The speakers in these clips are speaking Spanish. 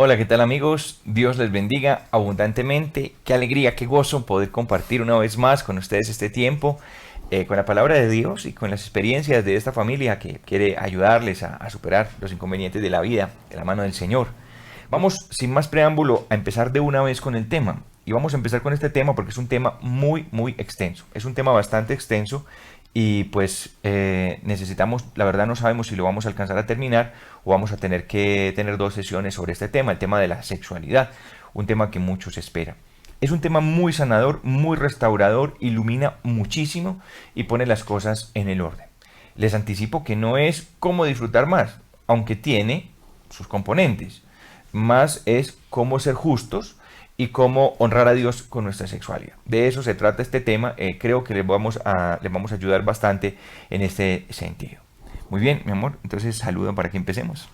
Hola, ¿qué tal amigos? Dios les bendiga abundantemente. Qué alegría, qué gozo poder compartir una vez más con ustedes este tiempo, con la palabra de Dios y con las experiencias de esta familia que quiere ayudarles a superar los inconvenientes de la vida de la mano del Señor. Vamos, sin más preámbulo, a empezar de una vez con el tema. Y vamos a empezar con este tema porque es un tema muy extenso. Es un tema bastante extenso y pues necesitamos, la verdad no sabemos si lo vamos a alcanzar a terminar o vamos a tener que tener dos sesiones sobre este tema, el tema de la sexualidad, un tema que muchos esperan. Es un tema muy sanador, muy restaurador, ilumina muchísimo y pone las cosas en el orden. Les anticipo que no es cómo disfrutar más, aunque tiene sus componentes, más es cómo ser justos y cómo honrar a Dios con nuestra sexualidad. De eso se trata este tema. Creo que les vamos a ayudar bastante en este sentido. Muy bien, mi amor. Entonces saludo para que empecemos.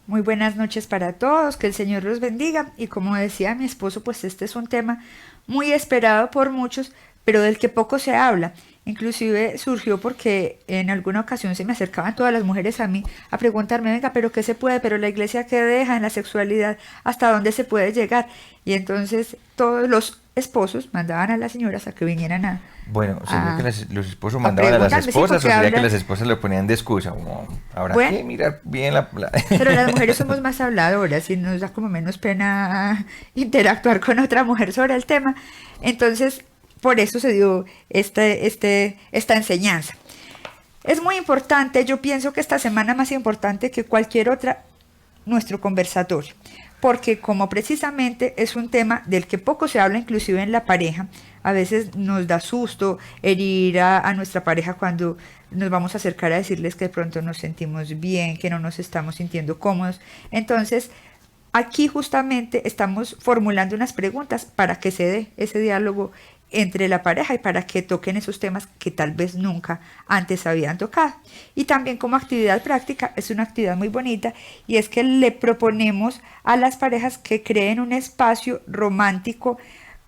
Muy buenas noches para todos, que el Señor los bendiga. Y como decía mi esposo, pues este es un tema muy esperado por muchos, pero del que poco se habla. Inclusive surgió porque en alguna ocasión se me acercaban todas las mujeres a mí a preguntarme, venga, pero qué se puede, pero la iglesia qué deja en la sexualidad, hasta dónde se puede llegar. Y entonces todos los esposos mandaban a las señoras a que vinieran Bueno, ¿sería que a, los esposos a mandaban a las preguntarme, sí, esposas o porque sería que hablan, las esposas lo ponían de excusa? Como, habrá bueno, que mirar bien pero las mujeres somos más habladoras y nos da como menos pena interactuar con otra mujer sobre el tema. Entonces, por eso se dio esta enseñanza. Es muy importante, yo pienso que esta semana más importante que cualquier otra, nuestro conversatorio, porque como precisamente es un tema del que poco se habla inclusive en la pareja, a veces nos da susto herir a nuestra pareja cuando nos vamos a acercar a decirles que de pronto nos sentimos bien, que no nos estamos sintiendo cómodos. Entonces, aquí justamente estamos formulando unas preguntas para que se dé ese diálogo entre la pareja y para que toquen esos temas que tal vez nunca antes habían tocado. Y también como actividad práctica es una actividad muy bonita y es que le proponemos a las parejas que creen un espacio romántico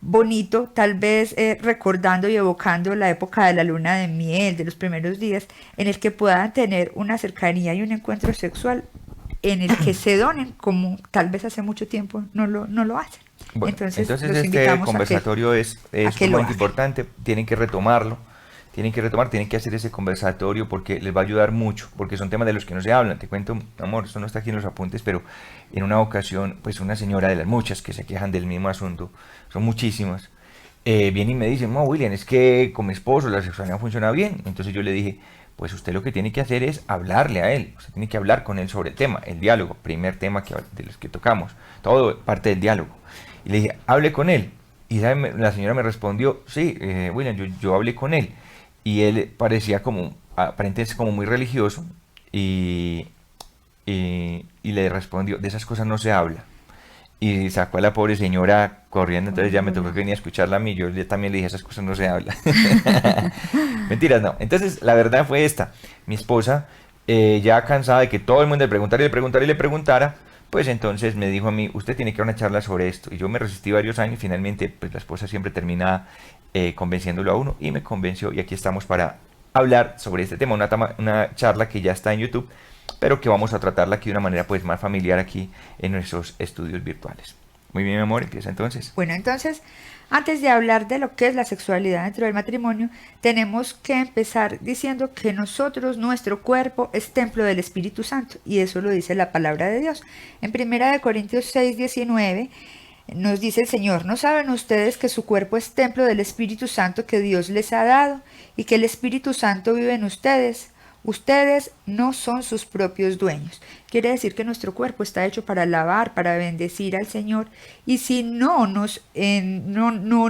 bonito, tal vez recordando y evocando la época de la luna de miel, de los primeros días, en el que puedan tener una cercanía y un encuentro sexual en el que se donen como tal vez hace mucho tiempo no lo hacen. Bueno, Entonces entonces los este invitamos conversatorio a es que lo sumamente hagan. importante, tienen que hacer ese conversatorio porque les va a ayudar mucho, porque son temas de los que no se hablan. Te cuento, amor, esto no está aquí en los apuntes, pero en una ocasión, pues una señora de las muchas que se quejan del mismo asunto, son muchísimas, viene y me dice, no, William, es que con mi esposo la sexualidad funciona bien. Entonces yo le dije, pues usted lo que tiene que hacer es hablarle a él, usted tiene que hablar con él sobre el tema, el diálogo, primer tema de los que tocamos, todo parte del diálogo. Y le dije, hable con él. Y la señora me respondió, sí, William, yo hablé con él. Y él parecía como, aparentemente como muy religioso. Y, y le respondió, de esas cosas no se habla. Y sacó a la pobre señora corriendo, entonces ya me tocó que Hola. venir a escucharla a mí. Yo también le dije, esas cosas no se hablan. Mentiras, no. Entonces, la verdad fue esta. Mi esposa, ya cansada de que todo el mundo le preguntara y le preguntara y le preguntara, pues entonces me dijo a mí, usted tiene que dar una charla sobre esto. Y yo me resistí varios años, finalmente, pues la esposa siempre termina convenciéndolo a uno y me convenció y aquí estamos para hablar sobre este tema, una charla que ya está en YouTube, pero que vamos a tratarla aquí de una manera pues más familiar aquí en nuestros estudios virtuales. Muy bien, mi amor, empieza entonces. Bueno, entonces, antes de hablar de lo que es la sexualidad dentro del matrimonio, tenemos que empezar diciendo que nosotros, nuestro cuerpo, es templo del Espíritu Santo, y eso lo dice la palabra de Dios. En 1 Corintios 6:19 nos dice el Señor, ¿no saben ustedes que su cuerpo es templo del Espíritu Santo que Dios les ha dado y que el Espíritu Santo vive en ustedes? Ustedes no son sus propios dueños. Quiere decir que nuestro cuerpo está hecho para alabar, para bendecir al Señor. Y si no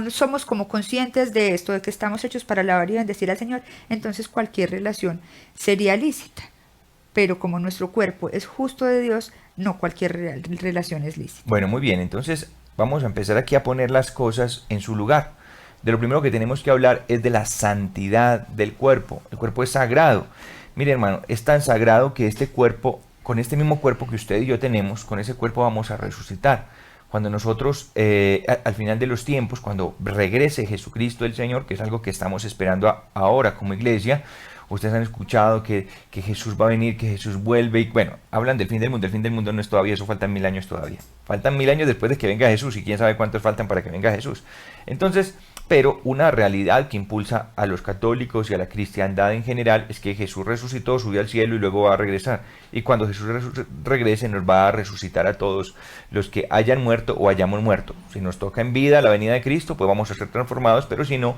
somos como conscientes de esto, de que estamos hechos para alabar y bendecir al Señor, entonces cualquier relación sería lícita. Pero como nuestro cuerpo es justo de Dios, no cualquier relación es lícita. Bueno, muy bien, entonces vamos a empezar aquí a poner las cosas en su lugar. De lo primero que tenemos que hablar es de la santidad del cuerpo. El cuerpo es sagrado. Mire, hermano, es tan sagrado que este cuerpo, con este mismo cuerpo que usted y yo tenemos, con ese cuerpo vamos a resucitar. Cuando nosotros, al final de los tiempos, cuando regrese Jesucristo el Señor, que es algo que estamos esperando ahora como iglesia, ustedes han escuchado que Jesús va a venir, que Jesús vuelve, y bueno, hablan del fin del mundo. El fin del mundo no es todavía, eso faltan 1000 años todavía. Faltan 1000 años después de que venga Jesús, y quién sabe cuántos faltan para que venga Jesús. Entonces, pero una realidad que impulsa a los católicos y a la cristiandad en general es que Jesús resucitó, subió al cielo y luego va a regresar. Y cuando Jesús regrese nos va a resucitar a todos los que hayan muerto o hayamos muerto. Si nos toca en vida la venida de Cristo, pues vamos a ser transformados, pero si no,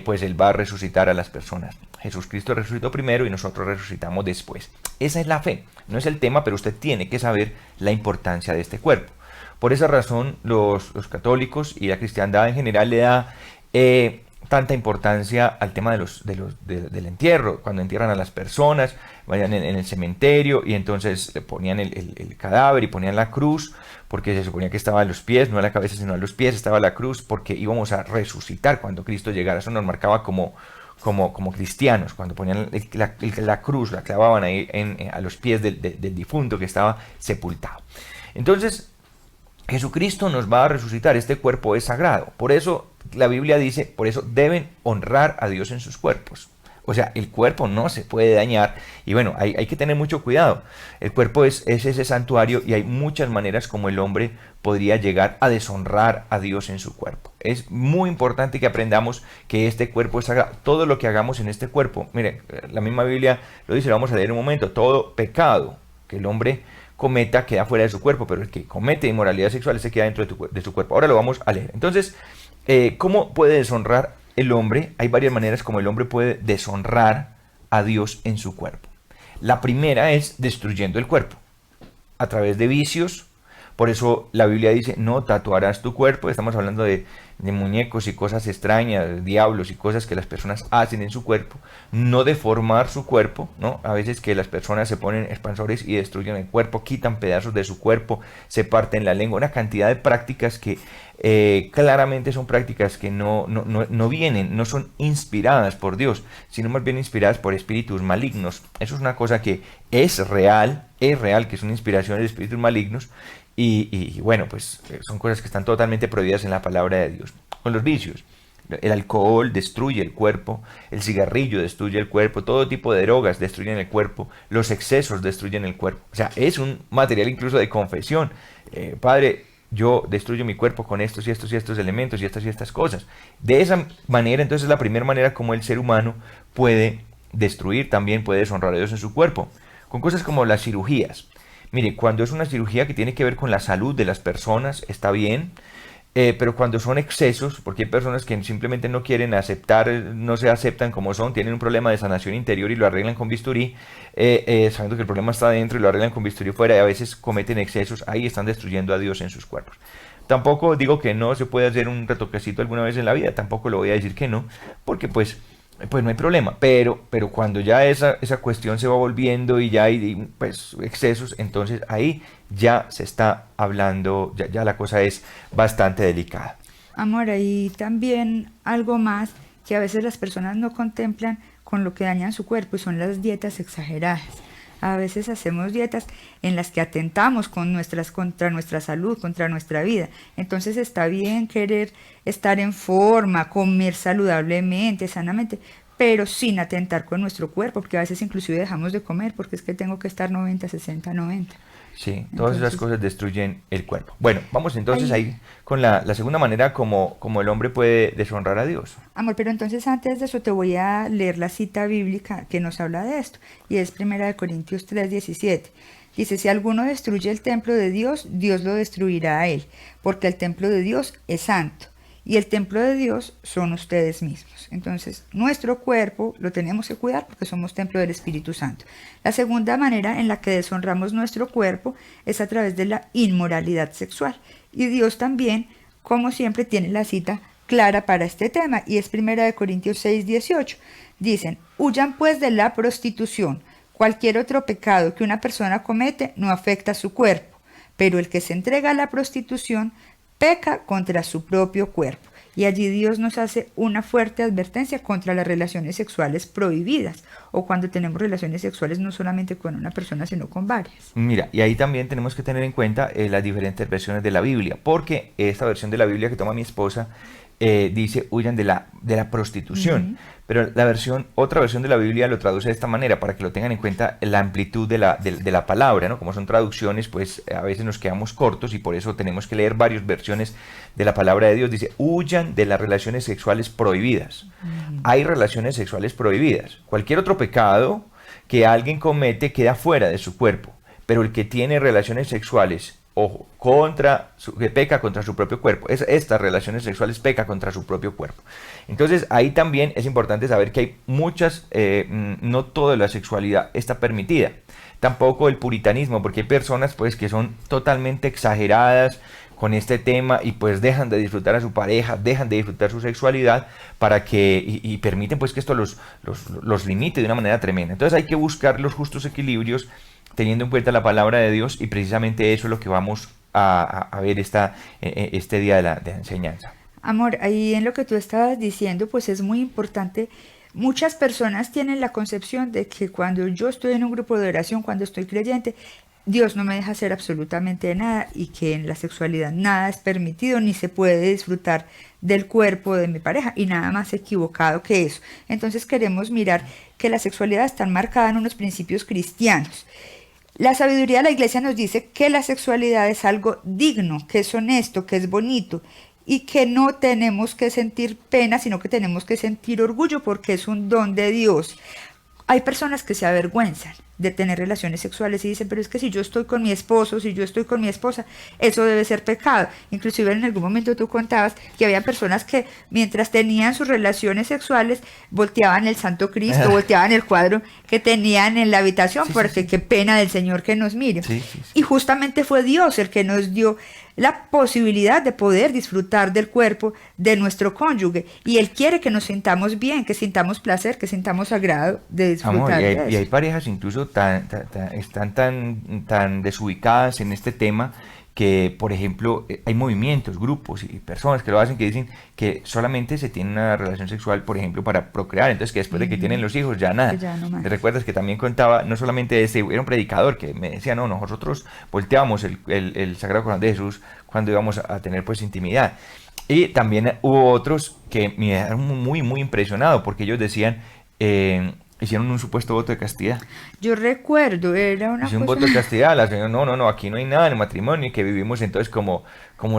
pues Él va a resucitar a las personas. Jesucristo resucitó primero y nosotros resucitamos después. Esa es la fe, no es el tema, pero usted tiene que saber la importancia de este cuerpo. Por esa razón, los católicos y la cristiandad en general le da tanta importancia al tema del entierro. Cuando entierran a las personas, vayan en el cementerio y entonces le ponían el cadáver y ponían la cruz, porque se suponía que estaba a los pies, no a la cabeza, sino a los pies estaba la cruz, porque íbamos a resucitar cuando Cristo llegara. Eso nos marcaba como cristianos, cuando ponían la cruz, la clavaban ahí a los pies del difunto que estaba sepultado. Entonces, Jesucristo nos va a resucitar, este cuerpo es sagrado. Por eso la Biblia dice, por eso deben honrar a Dios en sus cuerpos. O sea, el cuerpo no se puede dañar y bueno, hay que tener mucho cuidado. El cuerpo es ese santuario y hay muchas maneras como el hombre podría llegar a deshonrar a Dios en su cuerpo. Es muy importante que aprendamos que este cuerpo es sagrado. Todo lo que hagamos en este cuerpo, mire, la misma Biblia lo dice, lo vamos a leer en un momento, todo pecado que el hombre cometa queda fuera de su cuerpo, pero el que comete inmoralidad sexual se queda dentro de su cuerpo. Ahora lo vamos a leer. Entonces, ¿cómo puede deshonrar el hombre? Hay varias maneras como el hombre puede deshonrar a Dios en su cuerpo. La primera es destruyendo el cuerpo a través de vicios. Por eso la Biblia dice, no tatuarás tu cuerpo. Estamos hablando de muñecos y cosas extrañas, diablos y cosas que las personas hacen en su cuerpo. No deformar su cuerpo, ¿no? A veces que las personas se ponen expansores y destruyen el cuerpo, quitan pedazos de su cuerpo, se parten la lengua. Una cantidad de prácticas que claramente son prácticas que no vienen, no son inspiradas por Dios, sino más bien inspiradas por espíritus malignos. Eso es una cosa que es real, que son inspiraciones de espíritus malignos. Y bueno, pues son cosas que están totalmente prohibidas en la palabra de Dios. Con los vicios, el alcohol destruye el cuerpo, el cigarrillo destruye el cuerpo, todo tipo de drogas destruyen el cuerpo, los excesos destruyen el cuerpo. O sea, es un material incluso de confesión. Padre, yo destruyo mi cuerpo con estos y estos y estos elementos y estas cosas. De esa manera, entonces, la primera manera como el ser humano puede destruir, también puede deshonrar a Dios en su cuerpo. Con cosas como las cirugías. Mire, cuando es una cirugía que tiene que ver con la salud de las personas, está bien, pero cuando son excesos, porque hay personas que simplemente no quieren aceptar, no se aceptan como son, tienen un problema de sanación interior y lo arreglan con bisturí, sabiendo que el problema está adentro y lo arreglan con bisturí fuera, y a veces cometen excesos, ahí están destruyendo a Dios en sus cuerpos. Tampoco digo que no se puede hacer un retoquecito alguna vez en la vida, tampoco lo voy a decir que no, porque pues no hay problema, pero cuando ya esa cuestión se va volviendo y ya hay pues excesos, entonces ahí ya se está hablando, ya la cosa es bastante delicada. Amor, y también algo más que a veces las personas no contemplan con lo que dañan su cuerpo y son las dietas exageradas. A veces hacemos dietas en las que atentamos contra nuestra salud, contra nuestra vida. Entonces está bien querer estar en forma, comer saludablemente, sanamente, pero sin atentar con nuestro cuerpo, porque a veces inclusive dejamos de comer porque es que tengo que estar 90, 60, 90. Sí, todas esas cosas destruyen el cuerpo. Bueno, vamos entonces ahí con la segunda manera como el hombre puede deshonrar a Dios. Amor, pero entonces antes de eso te voy a leer la cita bíblica que nos habla de esto, y es 1 Corintios 3:17. Dice, si alguno destruye el templo de Dios, Dios lo destruirá a él, porque el templo de Dios es santo, y el templo de Dios son ustedes mismos. Entonces, nuestro cuerpo lo tenemos que cuidar porque somos templo del Espíritu Santo. La segunda manera en la que deshonramos nuestro cuerpo es a través de la inmoralidad sexual. Y Dios también, como siempre, tiene la cita clara para este tema, y es 1 Corintios 6:18. Dicen, huyan pues de la prostitución. Cualquier otro pecado que una persona comete no afecta a su cuerpo, pero el que se entrega a la prostitución peca contra su propio cuerpo. Y allí Dios nos hace una fuerte advertencia contra las relaciones sexuales prohibidas, o cuando tenemos relaciones sexuales no solamente con una persona, sino con varias. Mira, y ahí también tenemos que tener en cuenta las diferentes versiones de la Biblia, porque esta versión de la Biblia que toma mi esposa dice huyan de la prostitución. Pero otra versión de la Biblia lo traduce de esta manera, para que lo tengan en cuenta la amplitud de la palabra, ¿no? Como son traducciones, pues a veces nos quedamos cortos y por eso tenemos que leer varias versiones de la palabra de Dios. Dice, huyan de las relaciones sexuales prohibidas. Hay relaciones sexuales prohibidas. Cualquier otro pecado que alguien comete queda fuera de su cuerpo, pero el que tiene relaciones sexuales, ojo, que peca contra su propio cuerpo. Estas relaciones sexuales peca contra su propio cuerpo. Entonces ahí también es importante saber que hay muchas, no toda la sexualidad está permitida. Tampoco el puritanismo, porque hay personas pues que son totalmente exageradas con este tema y pues dejan de disfrutar a su pareja, dejan de disfrutar su sexualidad y permiten pues que esto los limite de una manera tremenda. Entonces hay que buscar los justos equilibrios teniendo en cuenta la palabra de Dios, y precisamente eso es lo que vamos a ver este día de la enseñanza. Amor, ahí en lo que tú estabas diciendo, pues es muy importante. Muchas personas tienen la concepción de que cuando yo estoy en un grupo de oración, cuando estoy creyente, Dios no me deja hacer absolutamente nada, y que en la sexualidad nada es permitido ni se puede disfrutar del cuerpo de mi pareja, y nada más equivocado que eso. Entonces queremos mirar que la sexualidad está marcada en unos principios cristianos. La sabiduría de la iglesia nos dice que la sexualidad es algo digno, que es honesto, que es bonito, y que no tenemos que sentir pena, sino que tenemos que sentir orgullo porque es un don de Dios. Hay personas que se avergüenzan de tener relaciones sexuales y dicen, pero es que si yo estoy con mi esposo, si yo estoy con mi esposa, eso debe ser pecado. Inclusive en algún momento tú contabas que había personas que mientras tenían sus relaciones sexuales volteaban el Santo Cristo, volteaban el cuadro que tenían en la habitación, porque qué pena del Señor que nos mire. Y justamente fue Dios el que nos dio la posibilidad de poder disfrutar del cuerpo de nuestro cónyuge, y Él quiere que nos sintamos bien, que sintamos placer, que sintamos agrado de disfrutar. Amor, de eso. y hay parejas incluso están tan desubicadas en este tema que, por ejemplo, hay movimientos, grupos y personas que lo hacen, que dicen que solamente se tiene una relación sexual, por ejemplo, para procrear, entonces que después de que tienen los hijos ya nada. Ya no más. ¿Te recuerdas que también contaba, no solamente era un predicador que me decía, no, nosotros volteamos el Sagrado Corazón de Jesús cuando íbamos a tener pues intimidad? Y también hubo otros que me dejaron muy, muy impresionado, porque ellos decían, hicieron un supuesto voto de castidad. Yo recuerdo, era una Hizo un cosa... voto de castidad, la señora, no, aquí no hay nada en el matrimonio, y que vivimos entonces como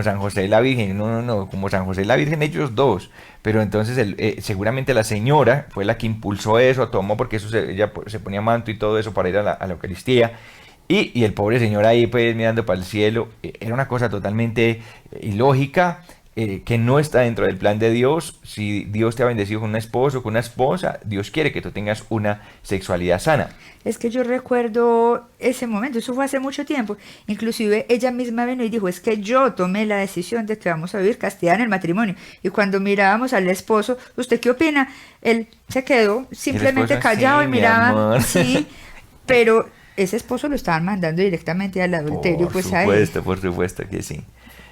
San José y la Virgen. No, como San José y la Virgen, ellos dos. Pero entonces seguramente la señora fue la que impulsó eso, tomó, porque ella se ponía manto y todo eso para ir a la Eucaristía. Y el pobre señor ahí pues mirando para el cielo, era una cosa totalmente ilógica, que no está dentro del plan de Dios. Si Dios te ha bendecido con un esposo, con una esposa, Dios quiere que tú tengas una sexualidad sana. Es que yo recuerdo ese momento, eso fue hace mucho tiempo. Inclusive ella misma vino y dijo, es que yo tomé la decisión de que vamos a vivir castidad en el matrimonio. Y cuando mirábamos al esposo, ¿usted qué opina? Él se quedó simplemente callado, sí, y miraba, sí, pero ese esposo lo estaban mandando directamente al adulterio. Por supuesto que sí.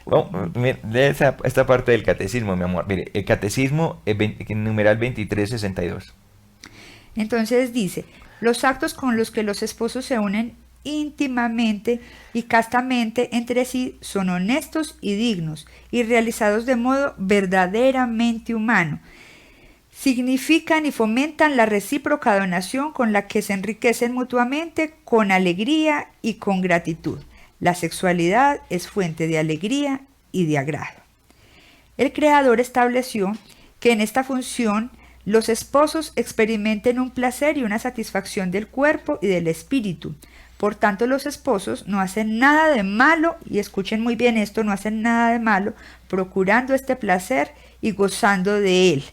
Bueno, lee esta parte del catecismo, mi amor. Mire, el catecismo, numeral 2362. Entonces dice, los actos con los que los esposos se unen íntimamente y castamente entre sí son honestos y dignos, y realizados de modo verdaderamente humano. Significan y fomentan la recíproca donación con la que se enriquecen mutuamente con alegría y con gratitud. La sexualidad es fuente de alegría y de agrado. El Creador estableció que en esta función los esposos experimenten un placer y una satisfacción del cuerpo y del espíritu. Por tanto, los esposos no hacen nada de malo, y escuchen muy bien esto, no hacen nada de malo, procurando este placer y gozando de él,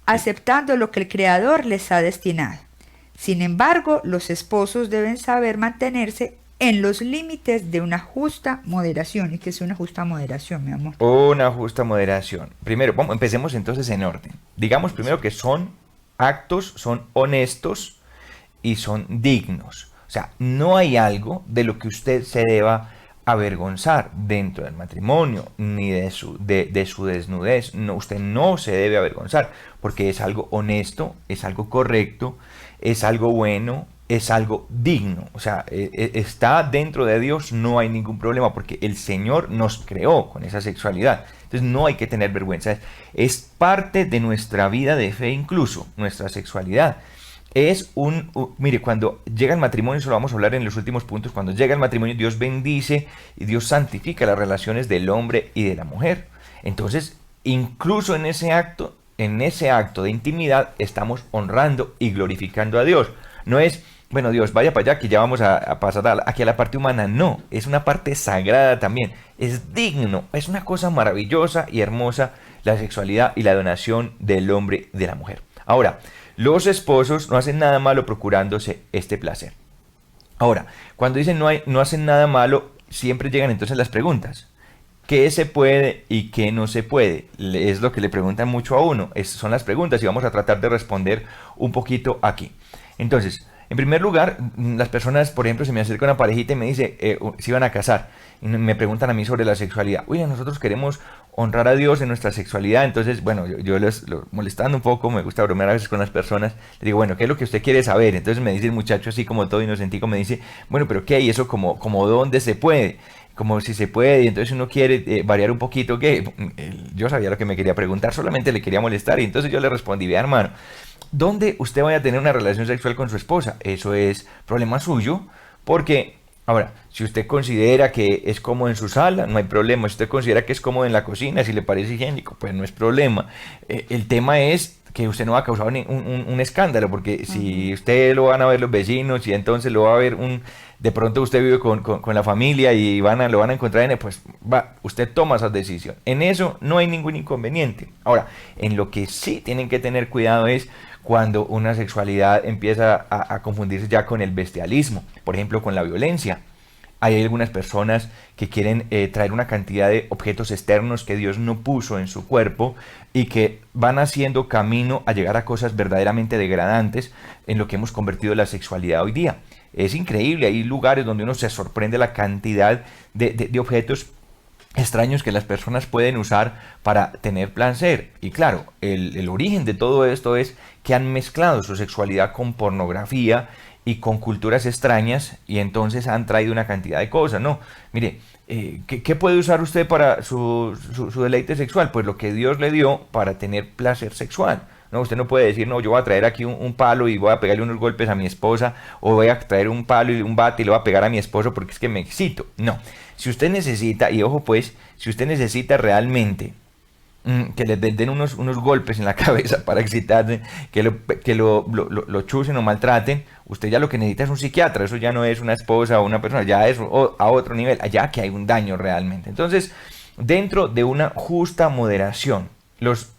aceptando lo que el Creador les ha destinado. Sin embargo, los esposos deben saber mantenerse en los límites de una justa moderación. ¿Y qué es una justa moderación, mi amor? Una justa moderación. Primero, empecemos entonces en orden. Digamos primero que son honestos y son dignos. O sea, no hay algo de lo que usted se deba avergonzar dentro del matrimonio, ni de su desnudez. No, usted no se debe avergonzar, porque es algo honesto, es algo correcto, es algo bueno, es algo digno, o sea, está dentro de Dios, no hay ningún problema porque el Señor nos creó con esa sexualidad. Entonces no hay que tener vergüenza, es parte de nuestra vida de fe incluso, nuestra sexualidad. Mire, cuando llega el matrimonio, eso lo vamos a hablar en los últimos puntos, cuando llega el matrimonio Dios bendice y Dios santifica las relaciones del hombre y de la mujer. Entonces, incluso en ese acto de intimidad, estamos honrando y glorificando a Dios. No es, bueno, Dios, vaya para allá que ya vamos a pasar aquí a la parte humana. No, es una parte sagrada también. Es digno, es una cosa maravillosa y hermosa la sexualidad y la donación del hombre y de la mujer. Ahora, los esposos no hacen nada malo procurándose este placer. Ahora, cuando dicen no hacen nada malo, siempre llegan entonces las preguntas. ¿Qué se puede y qué no se puede? Es lo que le preguntan mucho a uno. Son las preguntas y vamos a tratar de responder un poquito aquí. Entonces, en primer lugar, las personas, por ejemplo, se me acerca una parejita y me dice, si van a casar, y me preguntan a mí sobre la sexualidad. Oye, nosotros queremos honrar a Dios en nuestra sexualidad. Entonces, bueno, yo les molestando un poco, me gusta bromear a veces con las personas, les digo, bueno, ¿qué es lo que usted quiere saber? Entonces me dice el muchacho así como todo inocentico, me dice, bueno, pero ¿qué? ¿Y eso como dónde se puede? Como si se puede, y entonces uno quiere variar un poquito, que yo sabía lo que me quería preguntar, solamente le quería molestar, y entonces yo le respondí, vea hermano, ¿dónde usted vaya a tener una relación sexual con su esposa? Eso es problema suyo, porque, ahora, si usted considera que es cómodo en su sala, no hay problema. Si usted considera que es cómodo en la cocina, si le parece higiénico, pues no es problema. El tema es que usted no va a causar un escándalo, porque si usted lo van a ver los vecinos y entonces lo va a ver de pronto usted vive con la familia y lo van a encontrar pues usted toma esa decisión. En eso no hay ningún inconveniente. Ahora, en lo que sí tienen que tener cuidado es cuando una sexualidad empieza a confundirse ya con el bestialismo, por ejemplo con la violencia. Hay algunas personas que quieren traer una cantidad de objetos externos que Dios no puso en su cuerpo y que van haciendo camino a llegar a cosas verdaderamente degradantes en lo que hemos convertido la sexualidad hoy día. Es increíble, hay lugares donde uno se sorprende la cantidad de objetos extraños que las personas pueden usar para tener placer. Y claro, el origen de todo esto es que han mezclado su sexualidad con pornografía y con culturas extrañas, y entonces han traído una cantidad de cosas, ¿no? Mire, ¿qué puede usar usted para su deleite sexual? Pues lo que Dios le dio para tener placer sexual. No, usted no puede decir, no, yo voy a traer aquí un palo y voy a pegarle unos golpes a mi esposa, o voy a traer un palo y un bate y le voy a pegar a mi esposo porque es que me excito. No, si usted necesita, y ojo pues, si usted necesita realmente que le den unos golpes en la cabeza para excitarse, que lo chusen o maltraten, usted ya lo que necesita es un psiquiatra. Eso ya no es una esposa o una persona, ya es a otro nivel, allá que hay un daño realmente. Entonces, dentro de una justa moderación,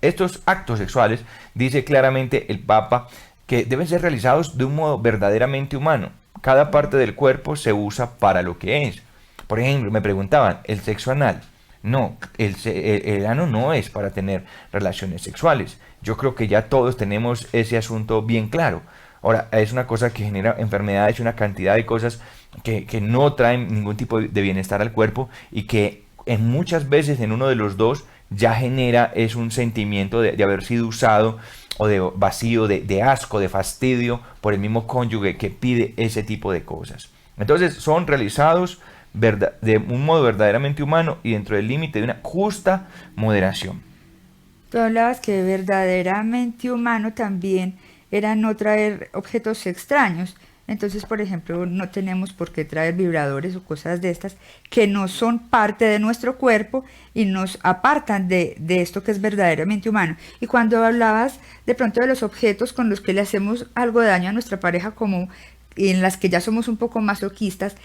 estos actos sexuales, dice claramente el Papa, que deben ser realizados de un modo verdaderamente humano. Cada parte del cuerpo se usa para lo que es. Por ejemplo, me preguntaban, ¿el sexo anal? No, el ano no es para tener relaciones sexuales. Yo creo que ya todos tenemos ese asunto bien claro. Ahora, es una cosa que genera enfermedades y una cantidad de cosas que no traen ningún tipo de bienestar al cuerpo, y que muchas veces en uno de los dos ya es un sentimiento de haber sido usado, o de vacío, de asco, de fastidio por el mismo cónyuge que pide ese tipo de cosas. Entonces son realizados de un modo verdaderamente humano y dentro del límite de una justa moderación. Tú hablabas que verdaderamente humano también era no traer objetos extraños. Entonces, por ejemplo, no tenemos por qué traer vibradores o cosas de estas que no son parte de nuestro cuerpo y nos apartan de esto que es verdaderamente humano. Y cuando hablabas de pronto de los objetos con los que le hacemos algo de daño a nuestra pareja, como en las que ya somos un poco masoquistas,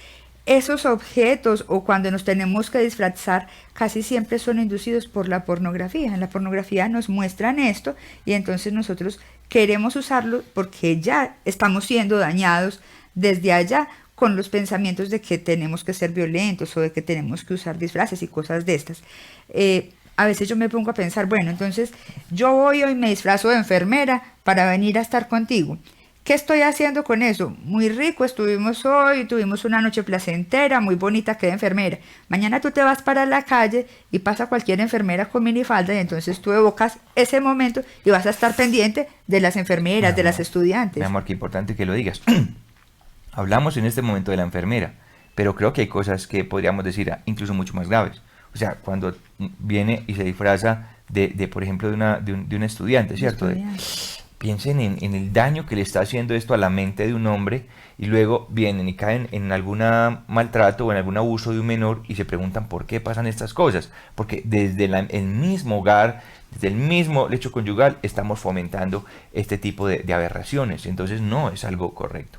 esos objetos, o cuando nos tenemos que disfrazar, casi siempre son inducidos por la pornografía. En la pornografía nos muestran esto y entonces nosotros queremos usarlo porque ya estamos siendo dañados desde allá con los pensamientos de que tenemos que ser violentos o de que tenemos que usar disfraces y cosas de estas. A veces yo me pongo a pensar, bueno, entonces yo voy hoy, me disfrazo de enfermera para venir a estar contigo. ¿Qué estoy haciendo con eso? Muy rico, estuvimos hoy, tuvimos una noche placentera, muy bonita, quedé enfermera. Mañana tú te vas para la calle y pasa cualquier enfermera con minifalda, y entonces tú evocas ese momento y vas a estar pendiente de las enfermeras, de las estudiantes. Mi amor, qué importante que lo digas. Hablamos en este momento de la enfermera, pero creo que hay cosas que podríamos decir incluso mucho más graves. O sea, cuando viene y se disfraza por ejemplo, de un estudiante, ¿cierto? Piensen en el daño que le está haciendo esto a la mente de un hombre y luego vienen y caen en algún maltrato o en algún abuso de un menor y se preguntan por qué pasan estas cosas. Porque desde el mismo hogar, desde el mismo lecho conyugal, estamos fomentando este tipo de aberraciones. Entonces no es algo correcto.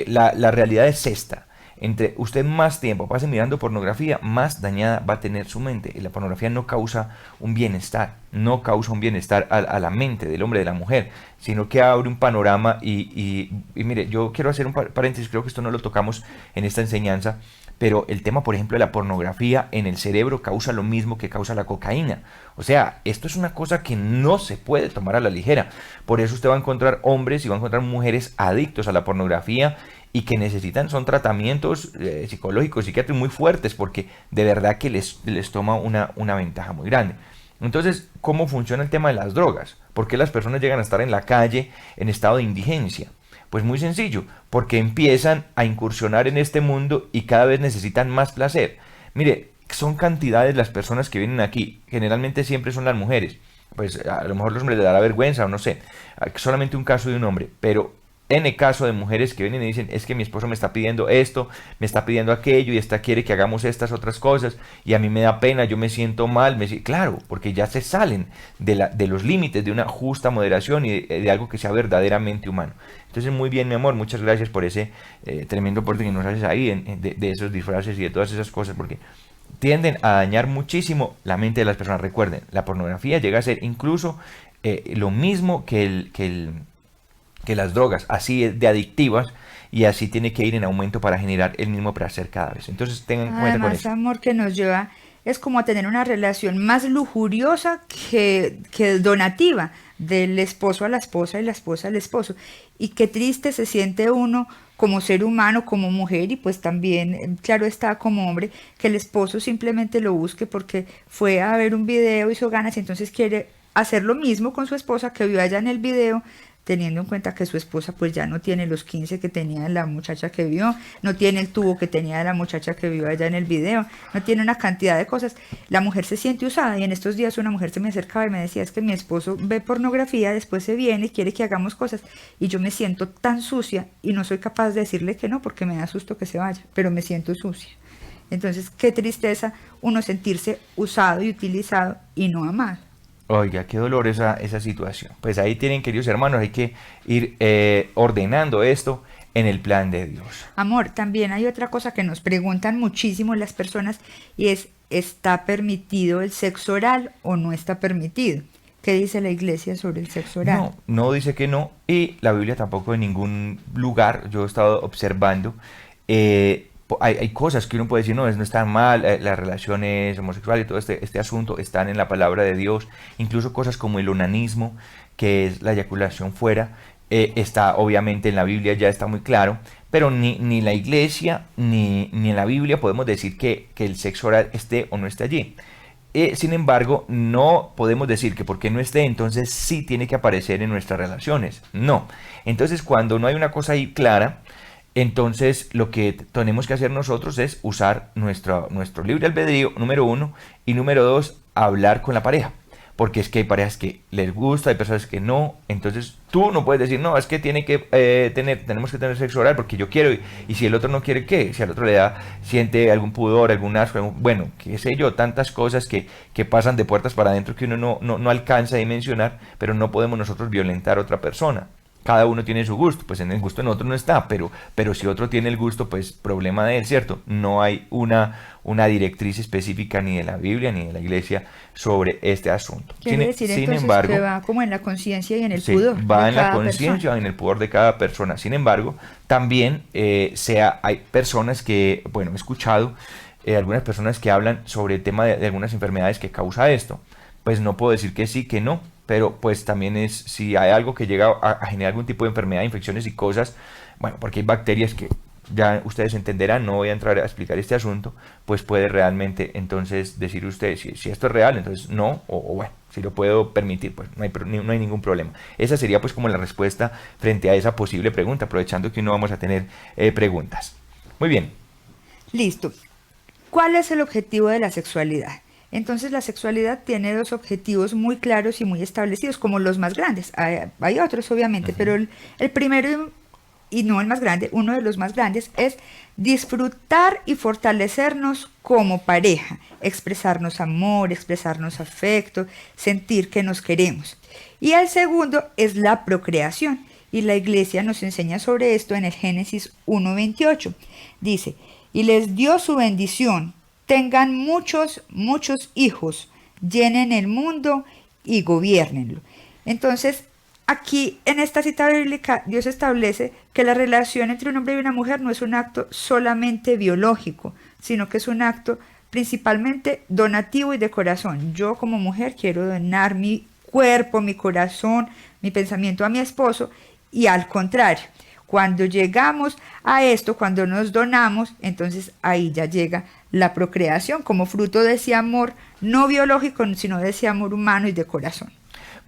La realidad es esta. Entre usted más tiempo pase mirando pornografía, más dañada va a tener su mente. Y la pornografía no causa un bienestar, no causa un bienestar a la mente del hombre, de la mujer, sino que abre un panorama y mire, yo quiero hacer un paréntesis, creo que esto no lo tocamos en esta enseñanza, pero el tema, por ejemplo, de la pornografía en el cerebro causa lo mismo que causa la cocaína. O sea, esto es una cosa que no se puede tomar a la ligera. Por eso usted va a encontrar hombres y va a encontrar mujeres adictos a la pornografía y que necesitan, son tratamientos psicológicos, psiquiátricos muy fuertes, porque de verdad que les toma una ventaja muy grande. Entonces, ¿cómo funciona el tema de las drogas? ¿Por qué las personas llegan a estar en la calle en estado de indigencia? Pues muy sencillo, porque empiezan a incursionar en este mundo y cada vez necesitan más placer. Mire, son cantidades las personas que vienen aquí, generalmente siempre son las mujeres. Pues a lo mejor los hombres les dará vergüenza o no sé, solamente un caso de un hombre, pero N caso de mujeres que vienen y dicen, es que mi esposo me está pidiendo esto, me está pidiendo aquello y esta quiere que hagamos estas otras cosas y a mí me da pena, yo me siento mal, claro, porque ya se salen de los límites de una justa moderación y de algo que sea verdaderamente humano. Entonces, muy bien, mi amor, muchas gracias por ese tremendo aporte que nos haces ahí de esos disfraces y de todas esas cosas, porque tienden a dañar muchísimo la mente de las personas. Recuerden, la pornografía llega a ser incluso lo mismo que las drogas, así es de adictivas y así tiene que ir en aumento para generar el mismo placer cada vez. Entonces tengan en cuenta con Además, eso. amor, que nos lleva es como a tener una relación más lujuriosa que donativa del esposo a la esposa y la esposa al esposo. Y qué triste se siente uno como ser humano, como mujer y pues también, claro está, como hombre, que el esposo simplemente lo busque porque fue a ver un video, hizo ganas y entonces quiere hacer lo mismo con su esposa que vio allá en el video, teniendo en cuenta que su esposa pues ya no tiene los 15 que tenía la muchacha que vio, no tiene el tubo que tenía la muchacha que vio allá en el video, no tiene una cantidad de cosas. La mujer se siente usada y en estos días una mujer se me acercaba y me decía, es que mi esposo ve pornografía, después se viene y quiere que hagamos cosas y yo me siento tan sucia y no soy capaz de decirle que no porque me da susto que se vaya, pero me siento sucia. Entonces, qué tristeza uno sentirse usado y utilizado y no amado. Oiga, qué dolor esa situación. Pues ahí tienen, queridos hermanos, hay que ir ordenando esto en el plan de Dios. Amor, también hay otra cosa que nos preguntan muchísimo las personas y es, ¿está permitido el sexo oral o no está permitido? ¿Qué dice la iglesia sobre el sexo oral? No, no dice que no y la Biblia tampoco en ningún lugar, yo he estado observando, hay cosas que uno puede decir, no, no están mal, las relaciones homosexuales y todo este asunto están en la palabra de Dios, incluso cosas como el onanismo, que es la eyaculación fuera, está obviamente en la Biblia, ya está muy claro, pero ni la iglesia ni en la Biblia podemos decir que el sexo oral esté o no esté allí. Sin embargo, no podemos decir que porque no esté, entonces sí tiene que aparecer en nuestras relaciones. No. Entonces, cuando no hay una cosa ahí clara, entonces lo que tenemos que hacer nosotros es usar nuestro libre albedrío, número uno, y número dos, hablar con la pareja. Porque es que hay parejas que les gusta, hay personas que no. Entonces tú no puedes decir, no, es que tenemos que tener sexo oral porque yo quiero. Y si el otro no quiere, ¿qué? Si al otro siente algún pudor, algún asco, bueno, qué sé yo, tantas cosas que pasan de puertas para adentro que uno no alcanza a dimensionar, pero no podemos nosotros violentar a otra persona. Cada uno tiene su gusto, pues en el gusto en otro no está, pero si otro tiene el gusto, pues problema de él, ¿cierto? No hay una directriz específica ni de la Biblia ni de la iglesia sobre este asunto. Quiere decir entonces que va como en la conciencia y en el pudor. Va en la conciencia y en el pudor de cada persona. Sin embargo, también hay personas que, bueno, he escuchado algunas personas que hablan sobre el tema de algunas enfermedades que causa esto. Pues no puedo decir que sí, que no, pero pues también si hay algo que llega a generar algún tipo de enfermedad, infecciones y cosas, bueno, porque hay bacterias que ya ustedes entenderán, no voy a entrar a explicar este asunto, pues puede realmente entonces decir usted si esto es real, entonces no, o bueno, si lo puedo permitir, pues no hay ningún problema. Esa sería pues como la respuesta frente a esa posible pregunta, aprovechando que no vamos a tener preguntas. Muy bien. Listo. ¿Cuál es el objetivo de la sexualidad? Entonces la sexualidad tiene dos objetivos muy claros y muy establecidos, como los más grandes. Hay otros, obviamente, pero el primero y no el más grande, uno de los más grandes, es disfrutar y fortalecernos como pareja, expresarnos amor, expresarnos afecto, sentir que nos queremos. Y el segundo es la procreación, y la Iglesia nos enseña sobre esto en el Génesis 1:28. Dice, y les dio su bendición, tengan muchos hijos, llenen el mundo y gobiernenlo. Entonces, aquí en esta cita bíblica Dios establece que la relación entre un hombre y una mujer no es un acto solamente biológico, sino que es un acto principalmente donativo y de corazón. Yo como mujer quiero donar mi cuerpo, mi corazón, mi pensamiento a mi esposo, y al contrario, cuando llegamos a esto, cuando nos donamos, entonces ahí ya llega la procreación como fruto de ese amor no biológico, sino de ese amor humano y de corazón.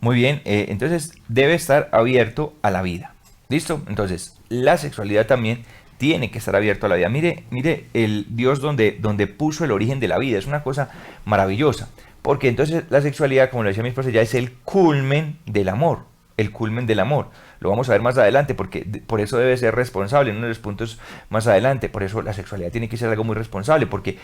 Muy bien, entonces debe estar abierto a la vida. ¿Listo? Entonces, la sexualidad también tiene que estar abierto a la vida. Mire el Dios donde puso el origen de la vida. Es una cosa maravillosa. Porque entonces la sexualidad, como lo decía mi esposa, ya es el culmen del amor. El culmen del amor. Lo vamos a ver más adelante, porque por eso debe ser responsable en uno de los puntos más adelante. Por eso la sexualidad tiene que ser algo muy responsable, porque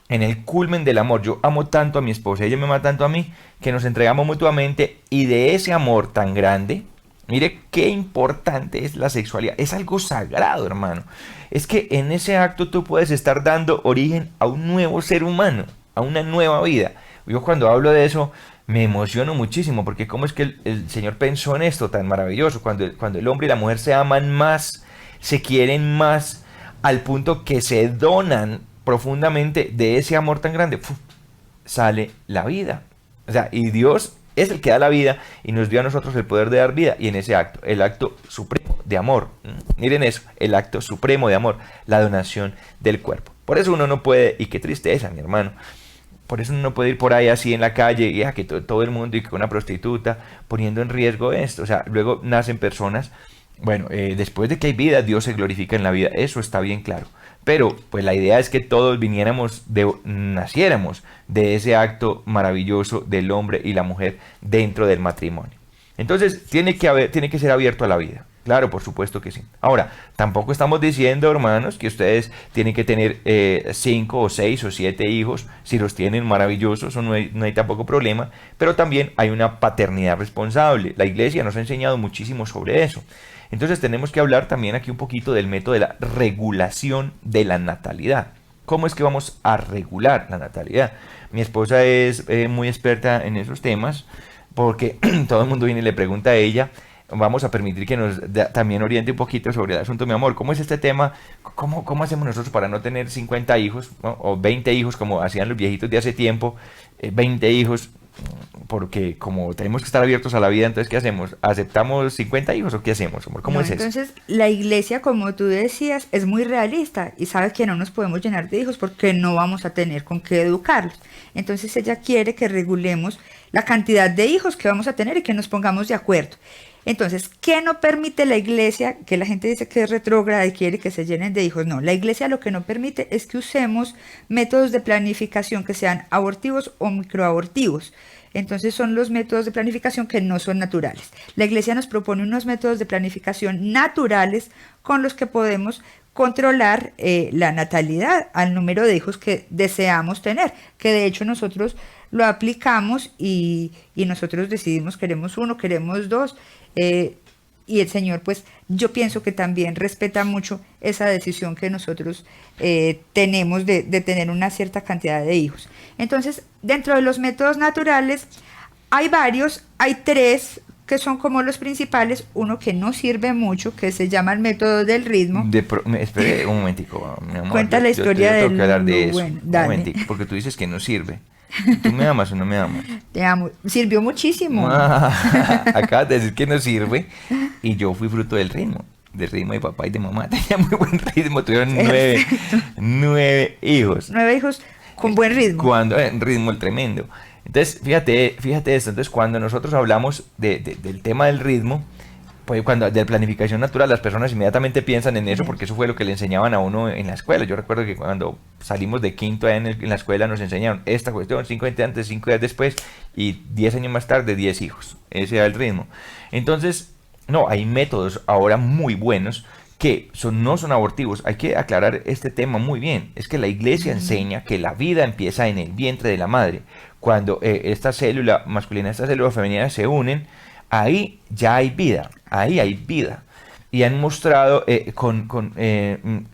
en el culmen del amor, yo amo tanto a mi esposa, ella me ama tanto a mí, que nos entregamos mutuamente, y de ese amor tan grande, mire qué importante es la sexualidad. Es algo sagrado, hermano. Es que en ese acto tú puedes estar dando origen a un nuevo ser humano, a una nueva vida. Yo cuando hablo de eso me emociono muchísimo, porque cómo es que el Señor pensó en esto tan maravilloso, cuando el hombre y la mujer se aman más, se quieren más, al punto que se donan profundamente de ese amor tan grande, sale la vida. O sea, y Dios es el que da la vida y nos dio a nosotros el poder de dar vida, y en ese acto, el acto supremo de amor, miren eso, el acto supremo de amor, la donación del cuerpo. Por eso uno no puede, y qué tristeza, mi hermano, por eso uno no puede ir por ahí así en la calle y que todo el mundo y que una prostituta poniendo en riesgo esto. O sea, luego nacen personas, bueno, después de que hay vida, Dios se glorifica en la vida, eso está bien claro. Pero pues la idea es que todos naciéramos de ese acto maravilloso del hombre y la mujer dentro del matrimonio. Entonces tiene que ser abierto a la vida. Claro, por supuesto que sí. Ahora, tampoco estamos diciendo, hermanos, que ustedes tienen que tener 5 o 6 o 7 hijos. Si los tienen, maravillosos, eso no hay tampoco problema. Pero también hay una paternidad responsable. La Iglesia nos ha enseñado muchísimo sobre eso. Entonces tenemos que hablar también aquí un poquito del método de la regulación de la natalidad. ¿Cómo es que vamos a regular la natalidad? Mi esposa es muy experta en esos temas, porque todo el mundo viene y le pregunta a ella. Vamos a permitir que nos también oriente un poquito sobre el asunto, mi amor. ¿Cómo es este tema? ¿Cómo hacemos nosotros para no tener 50 hijos, ¿no? O 20 hijos como hacían los viejitos de hace tiempo? 20 hijos, porque como tenemos que estar abiertos a la vida, entonces ¿qué hacemos? ¿Aceptamos 50 hijos o qué hacemos, amor? ¿Cómo es eso? Entonces la Iglesia, como tú decías, es muy realista y sabe que no nos podemos llenar de hijos porque no vamos a tener con qué educarlos. Entonces ella quiere que regulemos la cantidad de hijos que vamos a tener y que nos pongamos de acuerdo. Entonces, ¿qué no permite la Iglesia? Que la gente dice que es retrógrada y quiere que se llenen de hijos. No, la Iglesia lo que no permite es que usemos métodos de planificación que sean abortivos o microabortivos. Entonces son los métodos de planificación que no son naturales. La Iglesia nos propone unos métodos de planificación naturales con los que podemos controlar la natalidad al número de hijos que deseamos tener, que de hecho nosotros lo aplicamos y nosotros decidimos queremos 1, queremos 2, y el Señor pues yo pienso que también respeta mucho esa decisión que nosotros tenemos de tener una cierta cantidad de hijos. Entonces dentro de los métodos naturales hay varios, hay 3 que son como los principales, uno que no sirve mucho, que se llama el método del ritmo. Espere un momentico, mi amor. Cuenta la historia yo tengo que hablar de eso. Bueno, un dale. momentico, porque tú dices que no sirve. ¿Tú me amas o no me amas? Te amo. Sirvió muchísimo. Acabas de decir que no sirve y yo fui fruto del ritmo. del ritmo de papá y de mamá. Tenía muy buen ritmo, tuvieron nueve hijos. 9 hijos con buen ritmo. Cuando, ritmo el tremendo. Entonces, fíjate esto. Entonces, cuando nosotros hablamos del tema del ritmo, pues cuando de planificación natural, las personas inmediatamente piensan en eso porque eso fue lo que le enseñaban a uno en la escuela. Yo recuerdo que cuando salimos de quinto en la escuela nos enseñaron esta cuestión, 5 días antes, 5 días después y 10 años más tarde, 10 hijos. Ese era el ritmo. Entonces, no, hay métodos ahora muy buenos que no son abortivos. Hay que aclarar este tema muy bien. Es que la iglesia enseña que la vida empieza en el vientre de la madre. Cuando esta célula masculina y esta célula femenina se unen, ahí ya hay vida, ahí hay vida. Y han mostrado en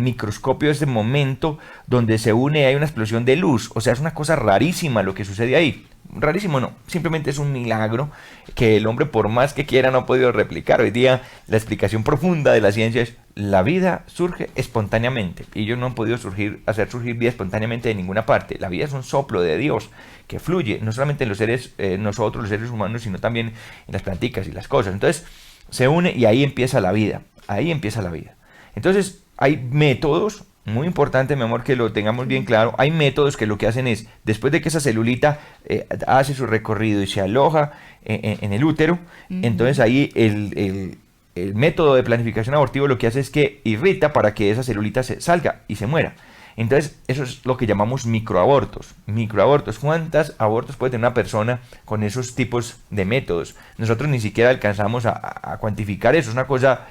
microscopio ese momento donde se une y hay una explosión de luz. O sea, es una cosa rarísima lo que sucede ahí. Rarísimo no, simplemente es un milagro que el hombre por más que quiera no ha podido replicar. Hoy día la explicación profunda de la ciencia es la vida surge espontáneamente y ellos no han podido hacer surgir vida espontáneamente de ninguna parte. La vida es un soplo de Dios que fluye no solamente en los seres, nosotros los seres humanos, sino también en las planticas y las cosas. Entonces se une y ahí empieza la vida, ahí empieza la vida. Entonces hay métodos. Muy importante, mi amor, que lo tengamos bien claro. Hay métodos que lo que hacen es, después de que esa celulita hace su recorrido y se aloja en el útero, entonces ahí el método de planificación abortivo lo que hace es que irrita para que esa celulita se salga y se muera. Entonces, eso es lo que llamamos microabortos. Microabortos. ¿Cuántos abortos puede tener una persona con esos tipos de métodos? Nosotros ni siquiera alcanzamos a cuantificar eso. Es una cosa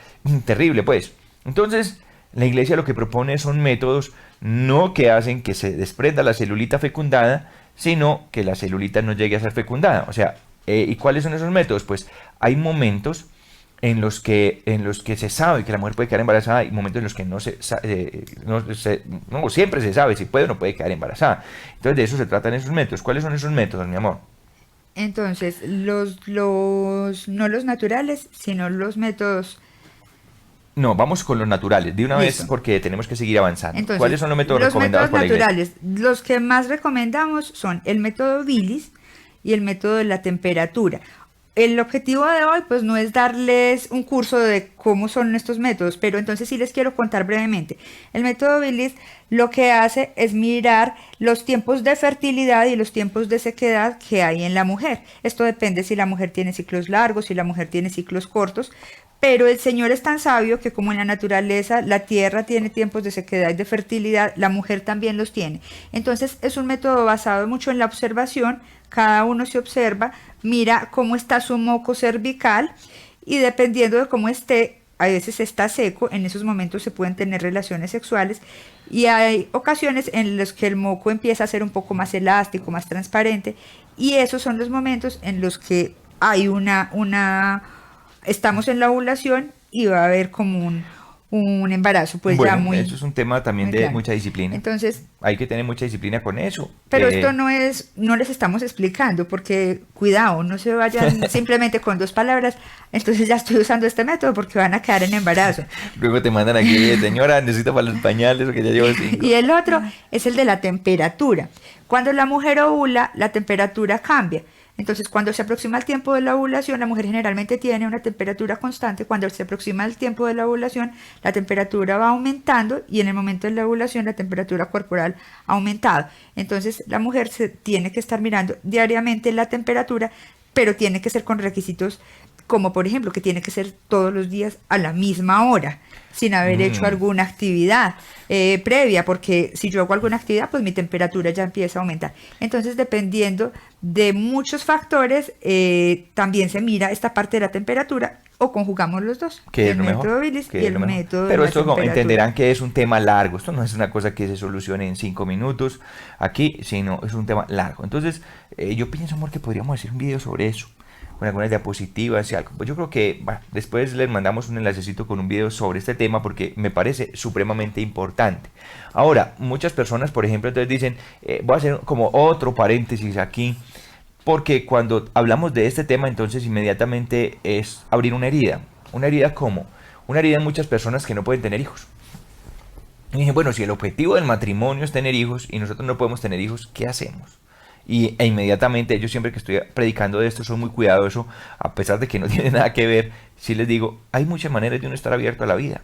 terrible, pues. Entonces, la iglesia lo que propone son métodos no que hacen que se desprenda la celulita fecundada, sino que la celulita no llegue a ser fecundada. O sea, ¿y cuáles son esos métodos? Pues hay momentos en los que se sabe que la mujer puede quedar embarazada y momentos en los que no siempre se sabe si puede o no puede quedar embarazada. Entonces de eso se tratan esos métodos. ¿Cuáles son esos métodos, mi amor? Entonces, no los naturales, sino los métodos. No, vamos con los naturales, de una Listo. vez porque tenemos que seguir avanzando. Entonces, ¿Cuáles son los métodos recomendados por la iglesia? naturales, los que más recomendamos son el método Willis y el método de la temperatura. El objetivo de hoy pues no es darles un curso de cómo son estos métodos, pero entonces sí les quiero contar brevemente. El método Willis lo que hace es mirar los tiempos de fertilidad y los tiempos de sequedad que hay en la mujer. Esto depende si la mujer tiene ciclos largos, si la mujer tiene ciclos cortos. Pero el Señor es tan sabio que como en la naturaleza la tierra tiene tiempos de sequedad y de fertilidad, la mujer también los tiene. Entonces es un método basado mucho en la observación, cada uno se observa, mira cómo está su moco cervical y dependiendo de cómo esté, a veces está seco, en esos momentos se pueden tener relaciones sexuales y hay ocasiones en las que el moco empieza a ser un poco más elástico, más transparente y esos son los momentos en los que hay estamos en la ovulación y va a haber como un embarazo, pues bueno, ya muy... eso es un tema también de claro. mucha disciplina. Entonces... Hay que tener mucha disciplina con eso. Pero esto no les estamos explicando, porque cuidado, no se vayan simplemente con 2 palabras, entonces ya estoy usando este método porque van a quedar en embarazo. Luego te mandan aquí, señora, necesito para los pañales, que ya llevo 5. Y el otro es el de la temperatura. Cuando la mujer ovula, la temperatura cambia. Entonces, cuando se aproxima el tiempo de la ovulación, la mujer generalmente tiene una temperatura constante. Cuando se aproxima el tiempo de la ovulación, la temperatura va aumentando y en el momento de la ovulación la temperatura corporal ha aumentado. Entonces, la mujer tiene que estar mirando diariamente la temperatura, pero tiene que ser con requisitos como, por ejemplo, que tiene que ser todos los días a la misma hora, sin haber hecho alguna actividad previa, porque si yo hago alguna actividad, pues mi temperatura ya empieza a aumentar. Entonces, dependiendo de muchos factores, también se mira esta parte de la temperatura o conjugamos los dos, el método Willis y el método de la temperatura. Pero esto entenderán que es un tema largo, esto no es una cosa que se solucione en 5 minutos aquí, sino es un tema largo. Entonces, yo pienso, amor, que podríamos hacer un video sobre eso, con algunas diapositivas y algo. Pues yo creo que después les mandamos un enlacecito con un video sobre este tema porque me parece supremamente importante. Ahora, muchas personas, por ejemplo, entonces dicen, voy a hacer como otro paréntesis aquí, porque cuando hablamos de este tema, entonces inmediatamente es abrir una herida. ¿Una herida cómo? Una herida en muchas personas que no pueden tener hijos. Y dije, bueno, si el objetivo del matrimonio es tener hijos y nosotros no podemos tener hijos, ¿qué hacemos? e inmediatamente yo siempre que estoy predicando de esto soy muy cuidadoso, a pesar de que no tiene nada que ver, si les digo, hay muchas maneras de uno estar abierto a la vida.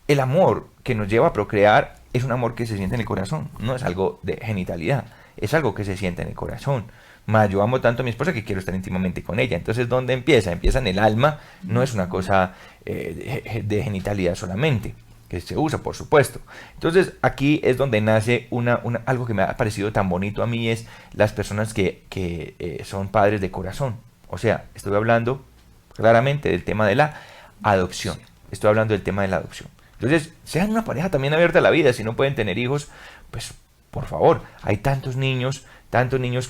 El amor que nos lleva a procrear es un amor que se siente en el corazón, no es algo de genitalidad, es algo que se siente en el corazón. Más yo amo tanto a mi esposa que quiero estar íntimamente con ella. Entonces, ¿dónde empieza? Empieza en el alma, no es una cosa de genitalidad solamente, que se usa, por supuesto. Entonces, aquí es donde nace algo que me ha parecido tan bonito a mí, es las personas que son padres de corazón. O sea, estoy hablando claramente del tema de la adopción. Estoy hablando del tema de la adopción. Entonces, sean una pareja también abierta a la vida. Si no pueden tener hijos, pues, por favor, hay tantos niños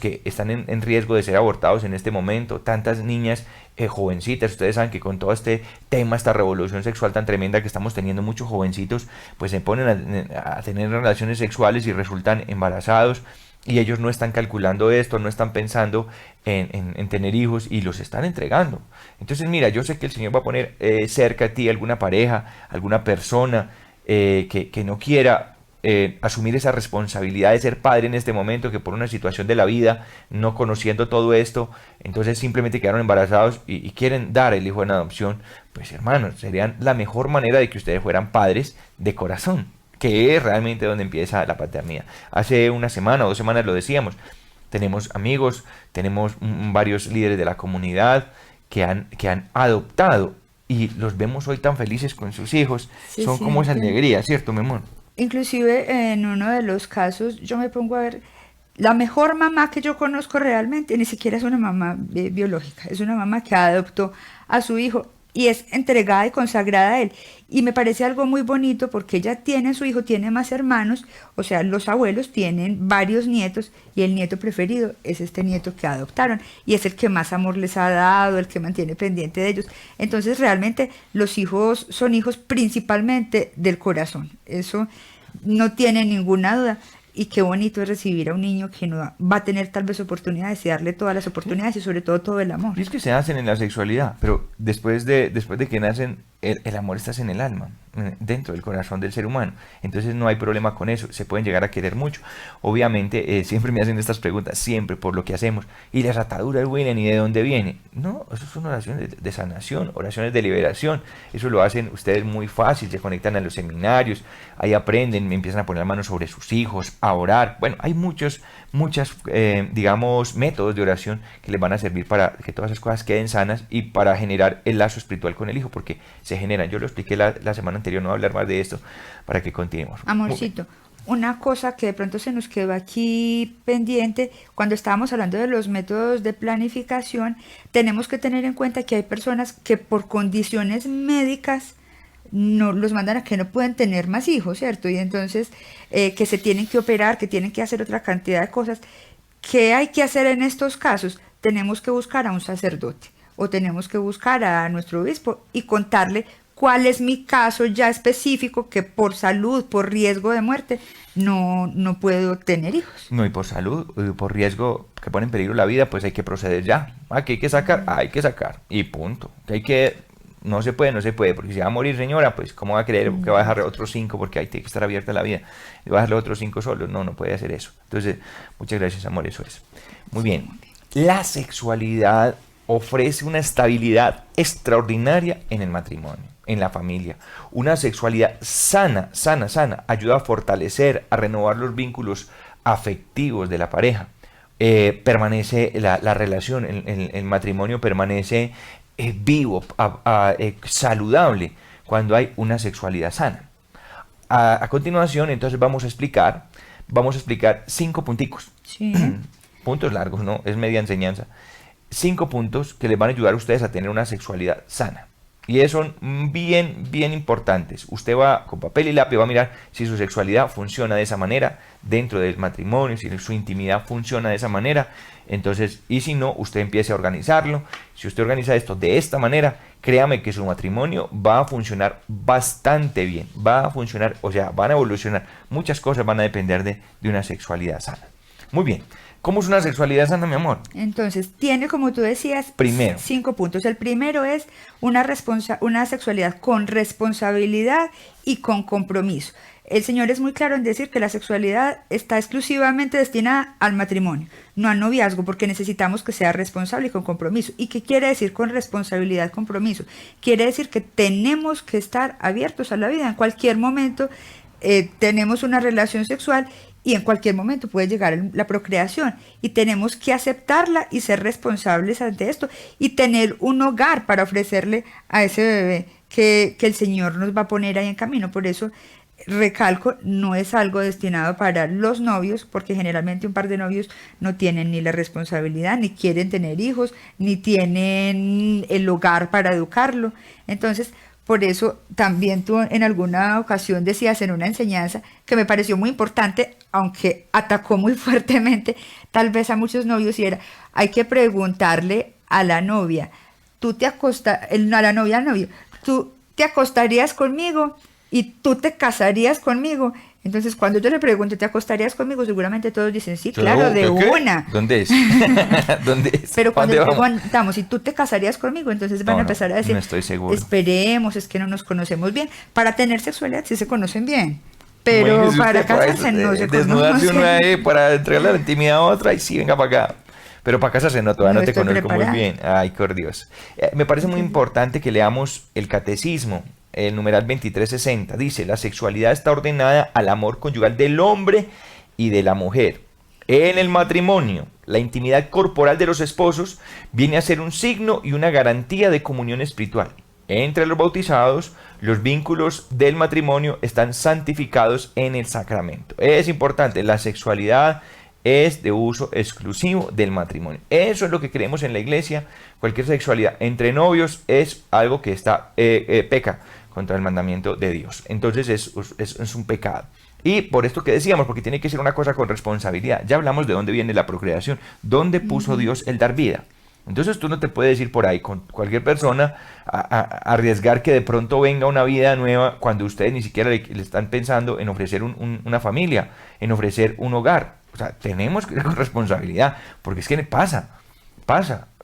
que están en riesgo de ser abortados en este momento, tantas niñas jovencitas. Ustedes saben que con todo este tema, esta revolución sexual tan tremenda que estamos teniendo, muchos jovencitos pues se ponen a tener relaciones sexuales y resultan embarazados, y ellos no están calculando esto, no están pensando en tener hijos y los están entregando. Entonces mira, yo sé que el Señor va a poner cerca a ti alguna pareja, alguna persona que no quiera asumir esa responsabilidad de ser padre en este momento, que por una situación de la vida, no conociendo todo esto, entonces simplemente quedaron embarazados y quieren dar el hijo en adopción. Pues hermanos, serían la mejor manera de que ustedes fueran padres de corazón, que es realmente donde empieza la paternidad. Hace una semana o 2 semanas lo decíamos, tenemos amigos, tenemos varios líderes de la comunidad que han adoptado, y los vemos hoy tan felices con sus hijos. Sí, Son sí, como esa entiendo. alegría, ¿cierto, mi amor? Inclusive en uno de los casos yo me pongo a ver, la mejor mamá que yo conozco realmente ni siquiera es una mamá biológica, es una mamá que adoptó a su hijo y es entregada y consagrada a él. Y me parece algo muy bonito porque ella tiene a su hijo, tiene más hermanos, o sea, los abuelos tienen varios nietos y el nieto preferido es este nieto que adoptaron y es el que más amor les ha dado, el que mantiene pendiente de ellos. Entonces realmente los hijos son hijos principalmente del corazón, eso no tiene ninguna duda. Y qué bonito es recibir a un niño que no va a tener tal vez oportunidades y darle todas las oportunidades y sobre todo el amor. Y es que se hacen en la sexualidad, pero después de que nacen, el amor está en el alma, dentro del corazón del ser humano. Entonces no hay problema con eso, se pueden llegar a querer mucho. Obviamente, siempre me hacen estas preguntas, siempre por lo que hacemos. ¿Y las ataduras vienen y de dónde vienen? No, eso son oraciones de sanación, oraciones de liberación. Eso lo hacen ustedes muy fácil, se conectan a los seminarios, ahí aprenden, empiezan a poner manos sobre sus hijos, a orar. Bueno, hay digamos, métodos de oración que les van a servir para que todas esas cosas queden sanas y para generar el lazo espiritual con el hijo, porque se generan. Yo lo expliqué la semana anterior, no voy a hablar más de esto para que continuemos. Amorcito, una cosa que de pronto se nos quedó aquí pendiente, cuando estábamos hablando de los métodos de planificación, tenemos que tener en cuenta que hay personas que por condiciones médicas no los mandan a que no pueden tener más hijos, ¿cierto? Y entonces que se tienen que operar, que tienen que hacer otra cantidad de cosas. ¿Qué hay que hacer en estos casos? Tenemos que buscar a un sacerdote o tenemos que buscar a nuestro obispo y contarle cuál es mi caso ya específico, que por salud, por riesgo de muerte, no puedo tener hijos. No, y por salud, por riesgo que pone en peligro la vida, pues hay que proceder ya. Que hay que sacar, hay que sacar. Y punto. Que hay que, no se puede, no se puede, porque si va a morir señora, pues ¿cómo va a creer que va a dejar otros 5? Porque ahí tiene que estar abierta la vida. Y va a dejarle otros 5 solos. No, no puede hacer eso. Entonces, muchas gracias, amor, eso es. Muy bien. La sexualidad ofrece una estabilidad extraordinaria en el matrimonio, en la familia. Una sexualidad sana, ayuda a fortalecer, a renovar los vínculos afectivos de la pareja. Permanece la relación, el matrimonio permanece vivo, saludable, cuando hay una sexualidad sana. A continuación, entonces vamos a explicar 5 punticos. Sí. Puntos largos, ¿no? Es media enseñanza. 5 puntos que les van a ayudar a ustedes a tener una sexualidad sana. Y esos son bien importantes. Usted va con papel y lápiz, va a mirar si su sexualidad funciona de esa manera dentro del matrimonio, si su intimidad funciona de esa manera. Entonces, y si no, usted empiece a organizarlo. Si usted organiza esto de esta manera, créame que su matrimonio va a funcionar bastante bien. Va a funcionar, o sea, van a evolucionar. Muchas cosas van a depender de una sexualidad sana. Muy bien. ¿Cómo es una sexualidad sana, mi amor? Entonces, tiene, como tú decías, Primero. 5 puntos. El primero es una sexualidad con responsabilidad y con compromiso. El Señor es muy claro en decir que la sexualidad está exclusivamente destinada al matrimonio, no al noviazgo, porque necesitamos que sea responsable y con compromiso. ¿Y qué quiere decir con responsabilidad, compromiso? Quiere decir que tenemos que estar abiertos a la vida. En cualquier momento tenemos una relación sexual y en cualquier momento puede llegar la procreación y tenemos que aceptarla y ser responsables ante esto y tener un hogar para ofrecerle a ese bebé que el Señor nos va a poner ahí en camino. Por eso recalco, no es algo destinado para los novios, porque generalmente un par de novios no tienen ni la responsabilidad, ni quieren tener hijos, ni tienen el hogar para educarlo. Entonces, por eso también tú en alguna ocasión decías en una enseñanza que me pareció muy importante, aunque atacó muy fuertemente tal vez a muchos novios, y era, hay que preguntarle a la novia, a la novia, al novio, ¿tú te acostarías conmigo y tú te casarías conmigo? Entonces, cuando yo le pregunto, ¿te acostarías conmigo? Seguramente todos dicen, sí, claro, de una. ¿Dónde es? ¿Dónde es? Pero cuando le preguntamos, ¿y tú te casarías conmigo? Entonces van a empezar a decir, no estoy seguro. Esperemos, es que no nos conocemos bien. Para tener sexualidad sí se conocen bien, pero bueno, para casarse no se conocen. Desnudarse uno ahí para entregarle la intimidad a otra y sí, venga para acá. Pero para casarse no, todavía no te conozco muy bien. Ay, por Dios. Me parece muy importante que leamos el catecismo. El numeral 2360 dice: la sexualidad está ordenada al amor conyugal del hombre y de la mujer. En el matrimonio, la intimidad corporal de los esposos viene a ser un signo y una garantía de comunión espiritual. Entre los bautizados, los vínculos del matrimonio están santificados en el sacramento. Es importante, la sexualidad es de uso exclusivo del matrimonio. Eso es lo que creemos en la iglesia. Cualquier sexualidad entre novios es algo que peca contra el mandamiento de Dios. Entonces es un pecado. Y por esto que decíamos, porque tiene que ser una cosa con responsabilidad. Ya hablamos de dónde viene la procreación. ¿Dónde puso Dios el dar vida? Entonces tú no te puedes ir por ahí con cualquier persona a arriesgar que de pronto venga una vida nueva cuando ustedes ni siquiera le están pensando en ofrecer una familia, en ofrecer un hogar. O sea, tenemos que ir con responsabilidad, porque es que pasa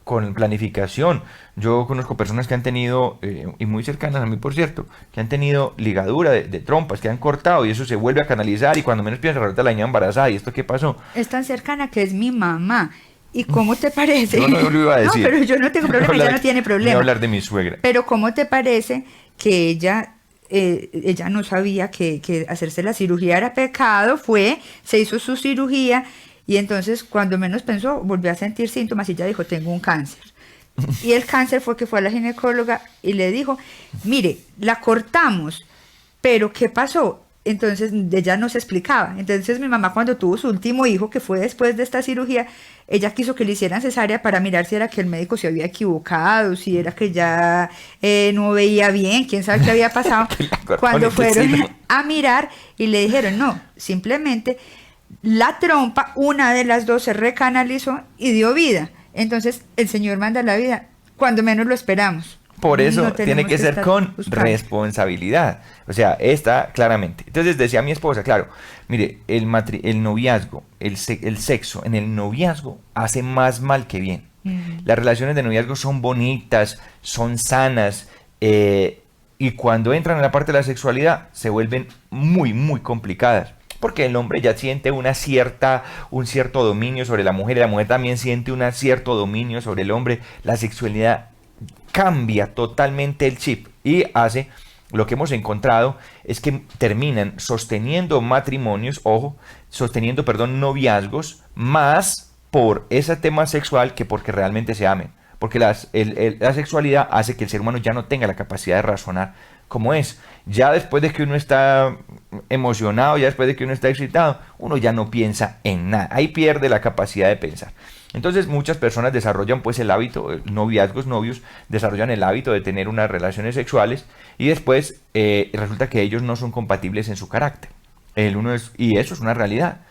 con planificación. Yo conozco personas que han tenido, y muy cercanas a mí por cierto, que han tenido ligadura de trompas, que han cortado y eso se vuelve a canalizar y cuando menos piensan ahorita la niña embarazada. ¿Y esto qué pasó? Es tan cercana que es mi mamá. ¿Y cómo te parece? Yo no lo iba a decir. No, pero yo no tengo problema, ella no tiene problema. Voy a hablar de mi suegra. Pero ¿cómo te parece que ella no sabía que hacerse la cirugía era pecado? Se hizo su cirugía y entonces cuando menos pensó volvió a sentir síntomas y ella dijo, tengo un cáncer. Y el cáncer fue que fue a la ginecóloga y le dijo, mire, la cortamos, pero ¿qué pasó? Entonces ella no se explicaba. Entonces mi mamá, cuando tuvo su último hijo, que fue después de esta cirugía, ella quiso que le hicieran cesárea para mirar si era que el médico se había equivocado, si era que ya no veía bien, quién sabe qué había pasado. Cuando fueron a mirar y le dijeron, no, simplemente la trompa, una de las dos se recanalizó y dio vida. Entonces el Señor manda la vida cuando menos lo esperamos. Por eso tiene que ser con responsabilidad. O sea, está claramente. Entonces decía mi esposa, claro, mire, el noviazgo, el sexo en el noviazgo hace más mal que bien. Las relaciones de noviazgo son bonitas, son sanas, y cuando entran en la parte de la sexualidad se vuelven muy, muy complicadas. Porque el hombre ya siente un cierto dominio sobre la mujer, y la mujer también siente un cierto dominio sobre el hombre. La sexualidad cambia totalmente el chip y hace, lo que hemos encontrado es que terminan sosteniendo matrimonios, noviazgos, más por ese tema sexual que porque realmente se amen. Porque la sexualidad hace que el ser humano ya no tenga la capacidad de razonar como es. Ya después de que uno está emocionado, ya después de que uno está excitado, uno ya no piensa en nada. Ahí pierde la capacidad de pensar. Entonces muchas personas desarrollan pues el hábito, novios desarrollan el hábito de tener unas relaciones sexuales y después resulta que ellos no son compatibles en su carácter. Y eso es una realidad.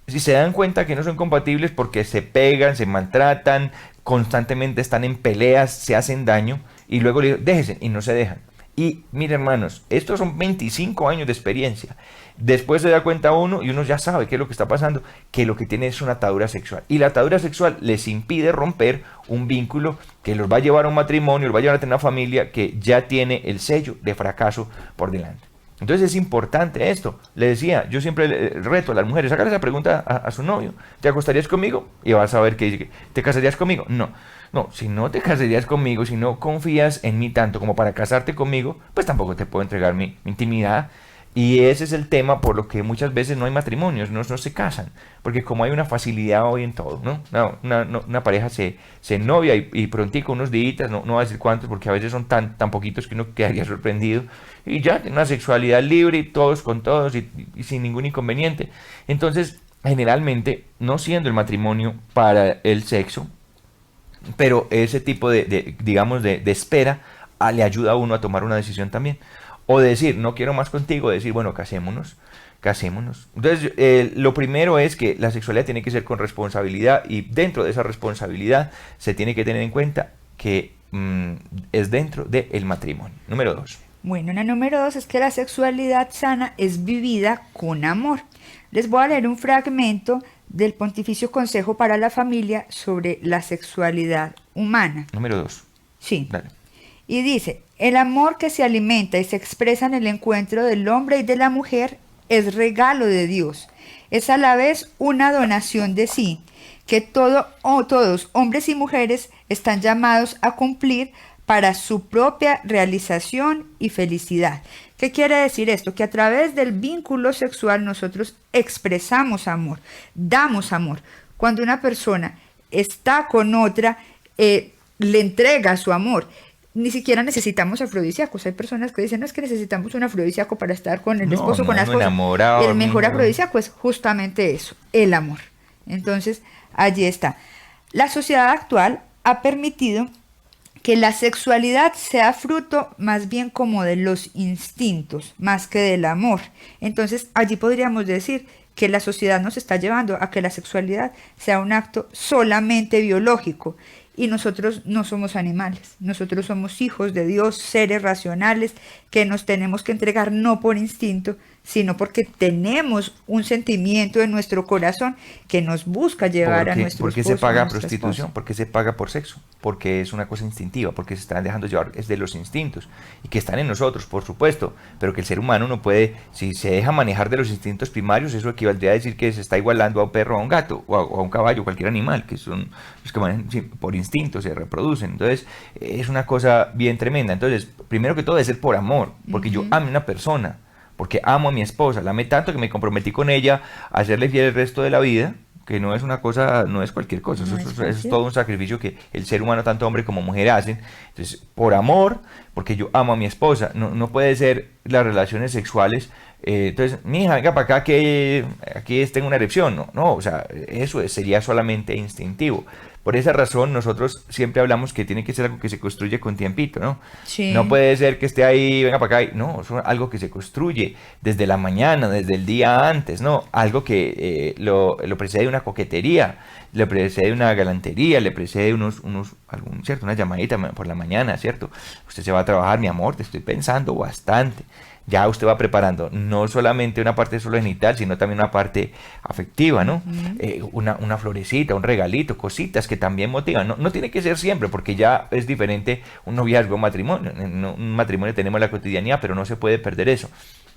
Si se dan cuenta que no son compatibles porque se pegan, se maltratan, constantemente están en peleas, se hacen daño y luego le digo, déjense y no se dejan. Y mire, hermanos, estos son 25 años de experiencia. Después se da cuenta uno y uno ya sabe qué es lo que está pasando, que lo que tiene es una atadura sexual. Y la atadura sexual les impide romper un vínculo que los va a llevar a un matrimonio, los va a llevar a tener una familia que ya tiene el sello de fracaso por delante. Entonces es importante esto. Le decía, yo siempre reto a las mujeres, hágale esa pregunta a su novio. ¿Te acostarías conmigo? Y vas a ver que dice, ¿te casarías conmigo? No. No, si no te casarías conmigo, si no confías en mí tanto como para casarte conmigo, pues tampoco te puedo entregar mi intimidad. Y ese es el tema por lo que muchas veces no hay matrimonios, no se casan, porque como hay una facilidad hoy en todo, ¿no? Una pareja se novia y prontico unos días, no va a decir cuántos, porque a veces son tan poquitos que uno quedaría sorprendido, y ya, una sexualidad libre, todos con todos y sin ningún inconveniente. Entonces, generalmente, no siendo el matrimonio para el sexo, pero ese tipo digamos, de espera le ayuda a uno a tomar una decisión también. O decir, no quiero más contigo, decir, bueno, casémonos. Entonces, lo primero es que la sexualidad tiene que ser con responsabilidad y dentro de esa responsabilidad se tiene que tener en cuenta que es dentro del matrimonio. Número 2. Bueno, la número 2 es que la sexualidad sana es vivida con amor. Les voy a leer un fragmento del Pontificio Consejo para la Familia sobre la sexualidad humana. Número 2. Sí. Dale. Y dice, el amor que se alimenta y se expresa en el encuentro del hombre y de la mujer es regalo de Dios. Es a la vez una donación de sí, que todos, hombres y mujeres, están llamados a cumplir para su propia realización y felicidad. ¿Qué quiere decir esto? Que a través del vínculo sexual nosotros expresamos amor, damos amor. Cuando una persona está con otra, le entrega su amor. Ni siquiera necesitamos afrodisíacos. Hay personas que dicen, no es que necesitamos un afrodisíaco para estar con el esposo, con la esposa. Enamorado, el mejor afrodisíaco es justamente eso, el amor. Entonces, allí está. La sociedad actual ha permitido que la sexualidad sea fruto más bien como de los instintos, más que del amor. Entonces, allí podríamos decir que la sociedad nos está llevando a que la sexualidad sea un acto solamente biológico. Y nosotros no somos animales, nosotros somos hijos de Dios, seres racionales que nos tenemos que entregar no por instinto, sino porque tenemos un sentimiento en nuestro corazón que nos busca llevar a nuestro esposo. ¿Por qué se paga prostitución? ¿Por qué se paga por sexo? Porque es una cosa instintiva, porque se están dejando llevar, es de los instintos, y que están en nosotros, por supuesto, pero que el ser humano no puede, si se deja manejar de los instintos primarios, eso equivaldría a decir que se está igualando a un perro, a un gato, o a un caballo, cualquier animal, que son los que manejan, sí, por instinto se reproducen. Entonces, es una cosa bien tremenda. Entonces, primero que todo, debe ser por amor, porque yo amo a una persona, porque amo a mi esposa, la amé tanto que me comprometí con ella a hacerle fiel el resto de la vida, que no es una cosa, no es cualquier cosa, eso es todo un sacrificio que el ser humano, tanto hombre como mujer, hacen. Entonces, por amor, porque yo amo a mi esposa, no puede ser las relaciones sexuales, entonces, mija, venga para acá que aquí tengo una erección, no, o sea, eso sería solamente instintivo. Por esa razón, nosotros siempre hablamos que tiene que ser algo que se construye con tiempito, ¿no? Sí. No puede ser que esté ahí, venga para acá, no, es algo que se construye desde la mañana, desde el día antes, ¿no? Algo que lo precede una coquetería, le precede una galantería, le precede ¿cierto? Una llamadita por la mañana, ¿cierto? Usted se va a trabajar, mi amor, te estoy pensando bastante. Ya usted va preparando no solamente una parte solo genital, sino también una parte afectiva, ¿no? Una florecita, un regalito, cositas que también motivan. No tiene que ser siempre, porque ya es diferente un noviazgo, un matrimonio. En un matrimonio tenemos la cotidianidad, pero no se puede perder eso.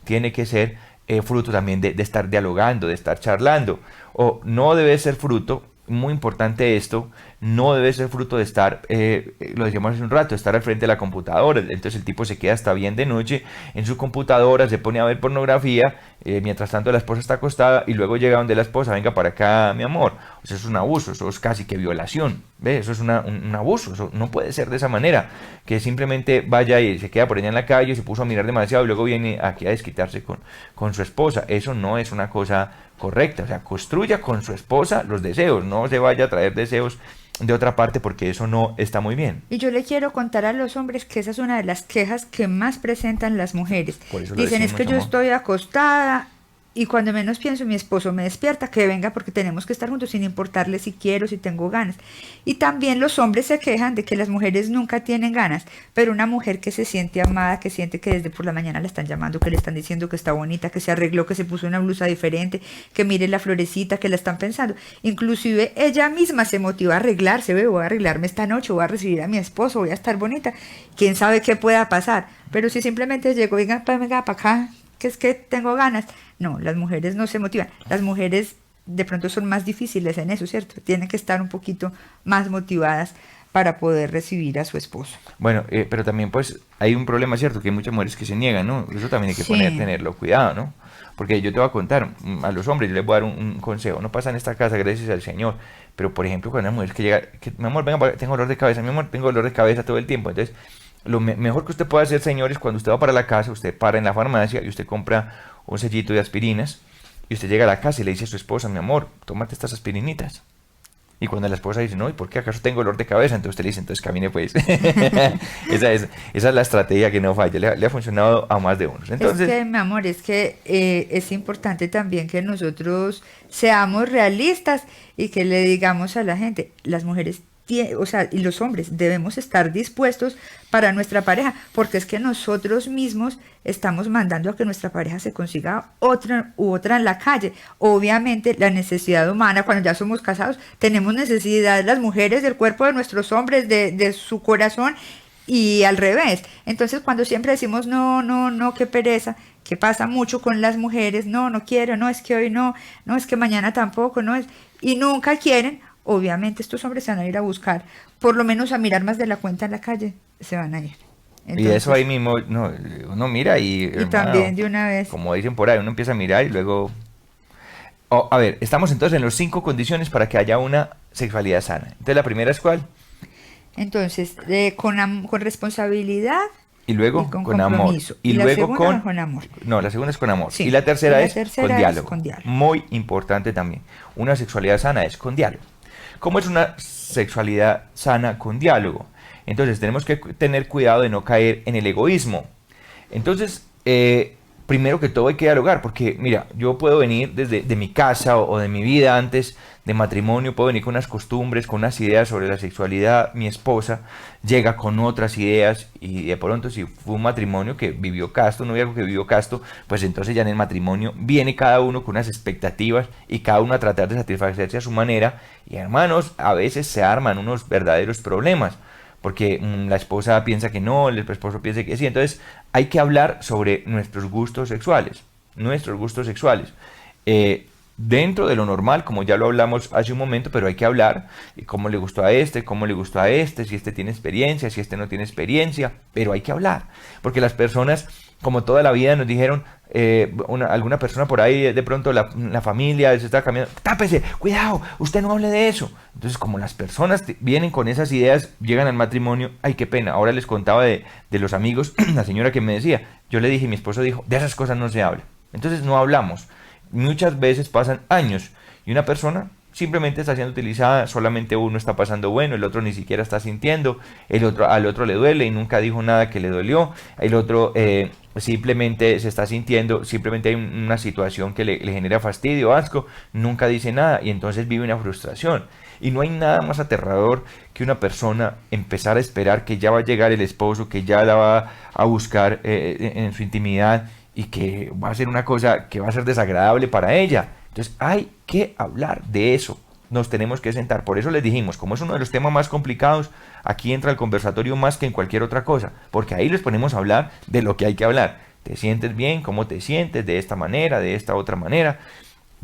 Tiene que ser fruto también de estar dialogando, de estar charlando. O no debe ser fruto, muy importante esto, no debe ser fruto de estar, lo decíamos hace un rato, estar al frente de la computadora. Entonces el tipo se queda hasta bien de noche en su computadora, se pone a ver pornografía, mientras tanto la esposa está acostada y luego llega donde la esposa, venga para acá, mi amor. O sea, eso es un abuso, eso es casi que violación, ¿ve? Eso es un abuso, eso no puede ser de esa manera, que simplemente vaya y se queda por allá en la calle, se puso a mirar demasiado y luego viene aquí a desquitarse con su esposa. Eso no es una cosa correcta. O sea, construya con su esposa los deseos, no se vaya a traer deseos de otra parte, porque eso no está muy bien. Y yo le quiero contar a los hombres que esa es una de las quejas que más presentan las mujeres. Por eso lo dicen, decimos, es que yo amor. estoy acostada y cuando menos pienso, mi esposo me despierta, que venga porque tenemos que estar juntos sin importarle si quiero, si tengo ganas. Y también los hombres se quejan de que las mujeres nunca tienen ganas, pero una mujer que se siente amada, que siente que desde por la mañana la están llamando, que le están diciendo que está bonita, que se arregló, que se puso una blusa diferente, que mire la florecita, que la están pensando. Inclusive ella misma se motiva a arreglarse, ve, voy a arreglarme esta noche, voy a recibir a mi esposo, voy a estar bonita. Quién sabe qué pueda pasar, pero si simplemente llego, venga para acá, que es que tengo ganas. No, las mujeres no se motivan. Las mujeres de pronto son más difíciles en eso, ¿cierto? Tienen que estar un poquito más motivadas para poder recibir a su esposo. Bueno, pero también pues hay un problema, ¿cierto? Que hay muchas mujeres que se niegan, ¿no? Eso también hay que tenerlo cuidado, ¿no? Porque yo te voy a contar, a los hombres yo les voy a dar un consejo. No pasa en esta casa, gracias al Señor. Pero por ejemplo, cuando una mujer que llega, que, mi amor, venga, tengo dolor de cabeza, mi amor, tengo dolor de cabeza todo el tiempo. Entonces, lo mejor que usted puede hacer, señores, cuando usted va para la casa, usted para en la farmacia y usted compra un sellito de aspirinas y usted llega a la casa y le dice a su esposa, mi amor, tómate estas aspirinitas. Y cuando la esposa dice, no, ¿y por qué acaso tengo dolor de cabeza? Entonces usted le dice, entonces camine pues. esa es la estrategia que no falla, le ha funcionado a más de uno. Entonces, es que, mi amor, es que es importante también que nosotros seamos realistas y que le digamos a la gente, las mujeres o sea, y los hombres debemos estar dispuestos para nuestra pareja, porque es que nosotros mismos estamos mandando a que nuestra pareja se consiga otra u otra en la calle. Obviamente la necesidad humana, cuando ya somos casados, tenemos necesidad las mujeres del cuerpo de nuestros hombres, de su corazón, y al revés. Entonces cuando siempre decimos no, qué pereza, que pasa mucho con las mujeres, no quiero, no es que hoy no es que mañana tampoco, no es, y nunca quieren. Obviamente estos hombres se van a ir a buscar, por lo menos a mirar más de la cuenta en la calle, se van a ir. Entonces, y eso ahí mismo, no, uno mira y hermano, también de una vez. Como dicen por ahí, uno empieza a mirar y luego... a ver, estamos entonces en las 5 condiciones para que haya una sexualidad sana. Entonces la primera es ¿cuál? Entonces, con responsabilidad. Y luego con amor. Y luego con amor. No, la segunda es con amor. Sí. Y la tercera, es con diálogo. Con diálogo. Muy importante también. Una sexualidad sana es con diálogo. ¿Cómo es una sexualidad sana con diálogo? Entonces tenemos que tener cuidado de no caer en el egoísmo. Entonces, primero que todo hay que dialogar, porque mira, yo puedo venir desde de mi casa o de mi vida antes de matrimonio, puedo venir con unas costumbres, con unas ideas sobre la sexualidad. Mi esposa llega con otras ideas y de pronto si fue un matrimonio que vivió casto, un noviazgo que vivió casto, pues entonces ya en el matrimonio viene cada uno con unas expectativas y cada uno a tratar de satisfacerse a su manera. Y hermanos, a veces se arman unos verdaderos problemas, porque la esposa piensa que no, el esposo piensa que sí. Entonces hay que hablar sobre nuestros gustos sexuales, dentro de lo normal, como ya lo hablamos hace un momento, pero hay que hablar cómo le gustó a este, cómo le gustó a este, si este tiene experiencia, si este no tiene experiencia, pero hay que hablar, porque las personas, como toda la vida nos dijeron, alguna persona por ahí, de pronto la familia se está cambiando, tápese, cuidado, usted no hable de eso. Entonces, como las personas vienen con esas ideas, llegan al matrimonio, ay, qué pena. Ahora les contaba de los amigos, la señora que me decía, yo le dije, mi esposo dijo, de esas cosas no se habla. Entonces no hablamos. Muchas veces pasan años y una persona simplemente está siendo utilizada, solamente uno está pasando bueno, el otro ni siquiera está sintiendo, al otro le duele y nunca dijo nada que le dolió, el otro simplemente se está sintiendo, simplemente hay una situación que le genera fastidio, asco, nunca dice nada y entonces vive una frustración. Y no hay nada más aterrador que una persona empezar a esperar que ya va a llegar el esposo, que ya la va a buscar en su intimidad y que va a ser una cosa que va a ser desagradable para ella. Entonces hay que hablar de eso, nos tenemos que sentar. Por eso les dijimos, como es uno de los temas más complicados, aquí entra el conversatorio más que en cualquier otra cosa, porque ahí les ponemos a hablar de lo que hay que hablar. ¿Te sientes bien? ¿Cómo te sientes? De esta manera, de esta otra manera.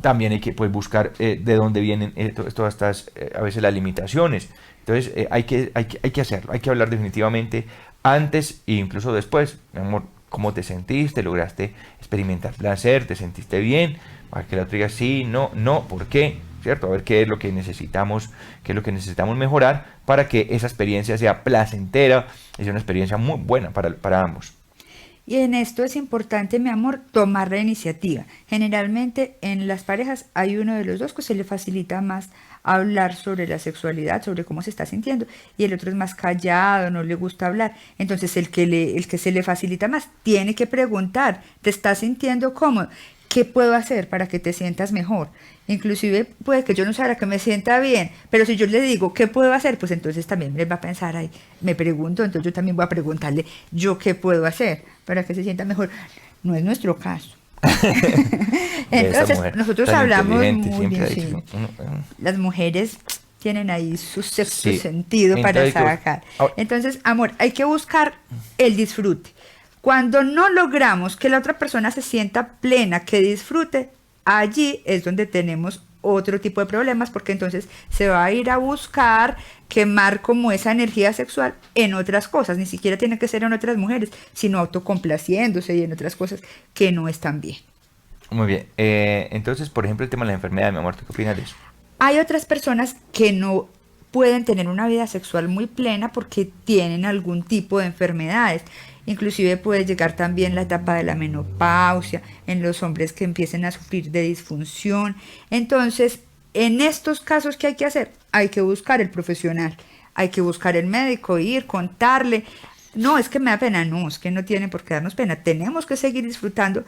También hay que pues, buscar de dónde vienen todas estas, a veces las limitaciones. Entonces hay que hacerlo, hay que hablar definitivamente antes e incluso después. Mi amor, ¿cómo te sentiste? ¿Lograste experimentar placer? ¿Te sentiste bien? Para que la otra diga sí, no, ¿por qué? ¿Cierto? A ver qué es lo que necesitamos, mejorar para que esa experiencia sea placentera y sea una experiencia muy buena para ambos. Y en esto es importante, mi amor, tomar la iniciativa. Generalmente en las parejas hay uno de los dos que se le facilita más hablar sobre la sexualidad, sobre cómo se está sintiendo, y el otro es más callado, no le gusta hablar. Entonces el que se le facilita más tiene que preguntar, ¿te estás sintiendo cómodo? ¿qué puedo hacer para que te sientas mejor? Inclusive puede que yo no sabrá que me sienta bien, pero si yo le digo qué puedo hacer, pues entonces también él va a pensar, ay, me pregunto, entonces yo también voy a preguntarle yo qué puedo hacer para que se sienta mejor. No es nuestro caso. Entonces, nosotros hablamos muy bien, sí. Las mujeres tienen ahí su sexto sentido para sacar. Entonces, amor, hay que buscar el disfrute. Cuando no logramos que la otra persona se sienta plena, que disfrute, allí es donde tenemos otro tipo de problemas, porque entonces se va a ir a buscar quemar como esa energía sexual en otras cosas, ni siquiera tiene que ser en otras mujeres, sino autocomplaciéndose y en otras cosas que no están bien. Muy bien, entonces, por ejemplo, el tema de la enfermedad, mi amor, ¿tú qué opinas de eso? Hay otras personas que no pueden tener una vida sexual muy plena porque tienen algún tipo de enfermedades. Inclusive puede llegar también la etapa de la menopausia, en los hombres que empiecen a sufrir de disfunción. Entonces, en estos casos, ¿qué hay que hacer? Hay que buscar el profesional, hay que buscar el médico, ir, contarle. No, es que me da pena, no, es que no tiene por qué darnos pena. Tenemos que seguir disfrutando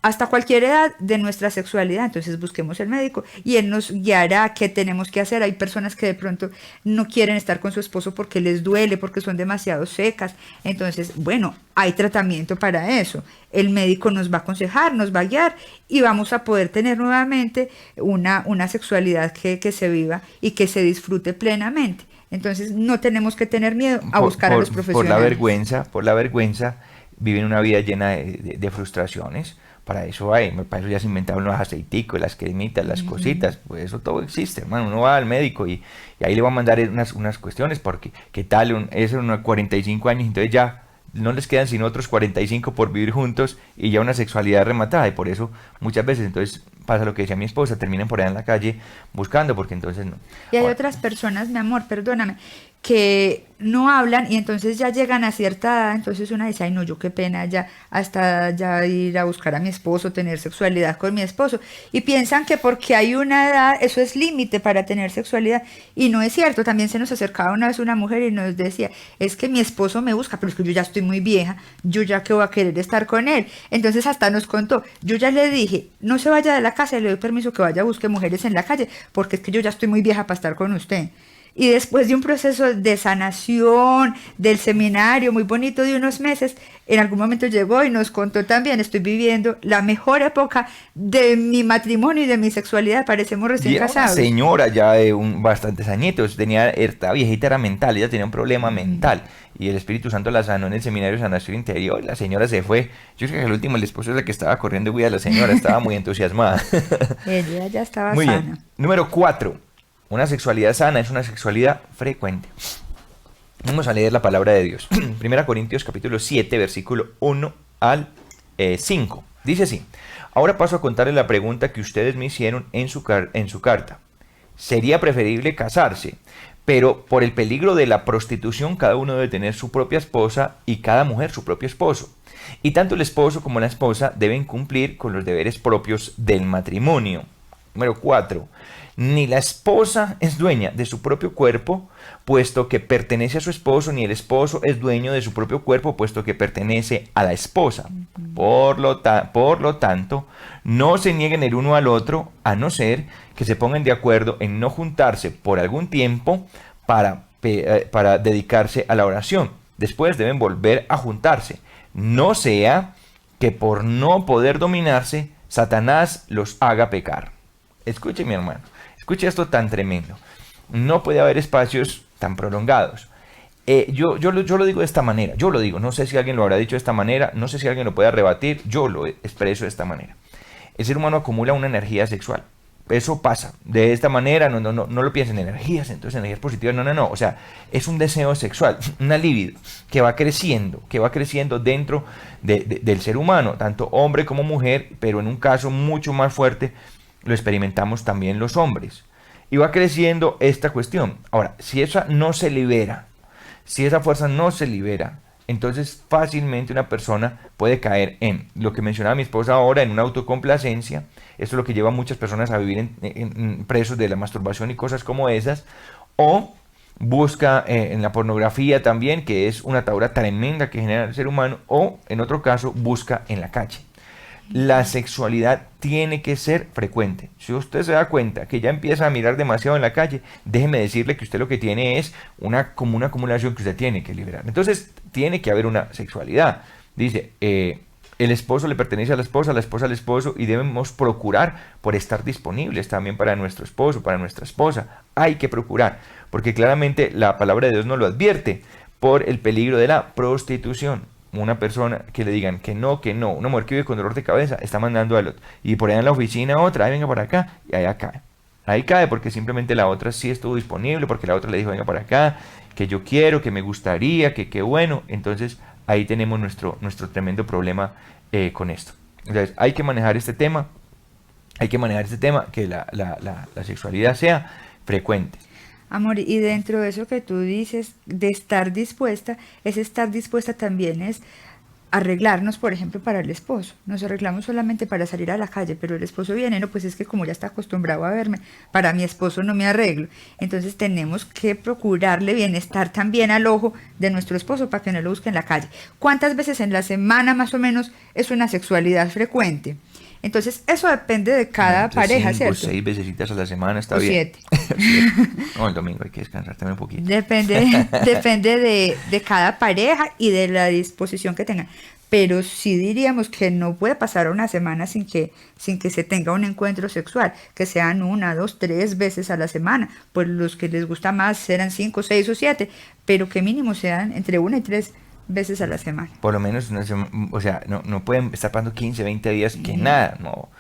hasta cualquier edad de nuestra sexualidad. Entonces busquemos el médico y él nos guiará qué tenemos que hacer. Hay personas que de pronto no quieren estar con su esposo porque les duele, porque son demasiado secas. Entonces, bueno, hay tratamiento para eso. El médico nos va a aconsejar, nos va a guiar y vamos a poder tener nuevamente una sexualidad que se viva y que se disfrute plenamente. Entonces no tenemos que tener miedo a buscar a los profesionales. Por la vergüenza, viven una vida llena de frustraciones. Para eso ya se inventaron los aceiticos, las cremitas, las cositas, pues eso todo existe, hermano. Uno va al médico y ahí le va a mandar unas cuestiones, porque qué tal, es unos 45 años, entonces ya no les quedan sino otros 45 por vivir juntos y ya una sexualidad rematada, y por eso muchas veces entonces pasa lo que decía mi esposa, terminan por allá en la calle buscando, porque entonces no. Y hay otras personas, mi amor, perdóname, que no hablan y entonces ya llegan a cierta edad, entonces una dice, ay no, yo qué pena ya hasta ya ir a buscar a mi esposo, tener sexualidad con mi esposo, y piensan que porque hay una edad, eso es límite para tener sexualidad, y no es cierto. También se nos acercaba una vez una mujer y nos decía, es que mi esposo me busca, pero es que yo ya estoy muy vieja, yo ya que voy a querer estar con él. Entonces hasta nos contó, yo ya le dije, no se vaya de la casa, le doy permiso que vaya a busque mujeres en la calle, porque es que yo ya estoy muy vieja para estar con usted. Y después de un proceso de sanación, del seminario muy bonito de unos meses, en algún momento llegó y nos contó también, estoy viviendo la mejor época de mi matrimonio y de mi sexualidad, parecemos recién casados. Una señora ya de bastantes añitos, esta viejita era mental, ella tenía un problema mental, y el Espíritu Santo la sanó en el seminario de sanación interior, la señora se fue. Yo creo que el último, el esposo es el que estaba corriendo y a la señora, estaba muy entusiasmada. Ella ya estaba muy sana. Bien. Número 4. Una sexualidad sana es una sexualidad frecuente. Vamos a leer la palabra de Dios. 1 Corintios capítulo 7, versículo 1 al 5. Dice así: ahora paso a contarles la pregunta que ustedes me hicieron en su carta. Sería preferible casarse, pero por el peligro de la prostitución cada uno debe tener su propia esposa y cada mujer su propio esposo. Y tanto el esposo como la esposa deben cumplir con los deberes propios del matrimonio. Número 4. Ni la esposa es dueña de su propio cuerpo, puesto que pertenece a su esposo, ni el esposo es dueño de su propio cuerpo, puesto que pertenece a la esposa. Por lo tanto, no se nieguen el uno al otro, a no ser que se pongan de acuerdo en no juntarse por algún tiempo para dedicarse a la oración. Después deben volver a juntarse. No sea que por no poder dominarse, Satanás los haga pecar. Escuche, mi hermano. Escuche esto tan tremendo. No puede haber espacios tan prolongados. Yo lo digo de esta manera. Yo lo digo. No sé si alguien lo habrá dicho de esta manera. No sé si alguien lo puede rebatir. Yo lo expreso de esta manera. El ser humano acumula una energía sexual. Eso pasa. De esta manera, no lo piensen en energías, entonces energías positivas. No. O sea, es un deseo sexual, una libido que va creciendo dentro del ser humano, tanto hombre como mujer, pero en un caso mucho más fuerte lo experimentamos también los hombres. Y va creciendo esta cuestión. Ahora, si esa no se libera, si esa fuerza no se libera, entonces fácilmente una persona puede caer en lo que mencionaba mi esposa ahora, en una autocomplacencia. Esto es lo que lleva a muchas personas a vivir en presos de la masturbación y cosas como esas. O busca en la pornografía también, que es una atadura tremenda que genera el ser humano. O en otro caso, busca en la calle. La sexualidad tiene que ser frecuente. Si usted se da cuenta que ya empieza a mirar demasiado en la calle, déjeme decirle que usted lo que tiene es como una acumulación que usted tiene que liberar. Entonces, tiene que haber una sexualidad. Dice, el esposo le pertenece a la esposa al esposo, y debemos procurar por estar disponibles también para nuestro esposo, para nuestra esposa. Hay que procurar, porque claramente la palabra de Dios nos lo advierte por el peligro de la prostitución. Una persona que le digan que no, una mujer que vive con dolor de cabeza está mandando al otro, y por allá en la oficina otra, venga para acá, y allá cae. Ahí cae porque simplemente la otra sí estuvo disponible, porque la otra le dijo venga para acá, que yo quiero, que me gustaría, que qué bueno. Entonces ahí tenemos nuestro tremendo problema con esto. Entonces hay que manejar este tema, que la sexualidad sea frecuente. Amor, y dentro de eso que tú dices, de estar dispuesta, ese estar dispuesta también es arreglarnos, por ejemplo, para el esposo. Nos arreglamos solamente para salir a la calle, pero el esposo viene, no, pues es que como ya está acostumbrado a verme, para mi esposo no me arreglo. Entonces tenemos que procurarle bienestar también al ojo de nuestro esposo para que no lo busque en la calle. ¿Cuántas veces en la semana más o menos es una sexualidad frecuente? Entonces, eso depende de cada pareja, 5, ¿cierto? 6 vecesitas a la semana está O bien. 7. No, el domingo hay que descansar también un poquito. Depende de cada pareja y de la disposición que tengan. Pero sí diríamos que no puede pasar una semana sin que se tenga un encuentro sexual, que sean 1, 2, 3 veces a la semana. Pues los que les gusta más serán 5, 6 o 7, pero que mínimo sean entre 1 y 3 veces a la semana. Por lo menos, o sea, no pueden estar pasando 15, 20 días que nada, no.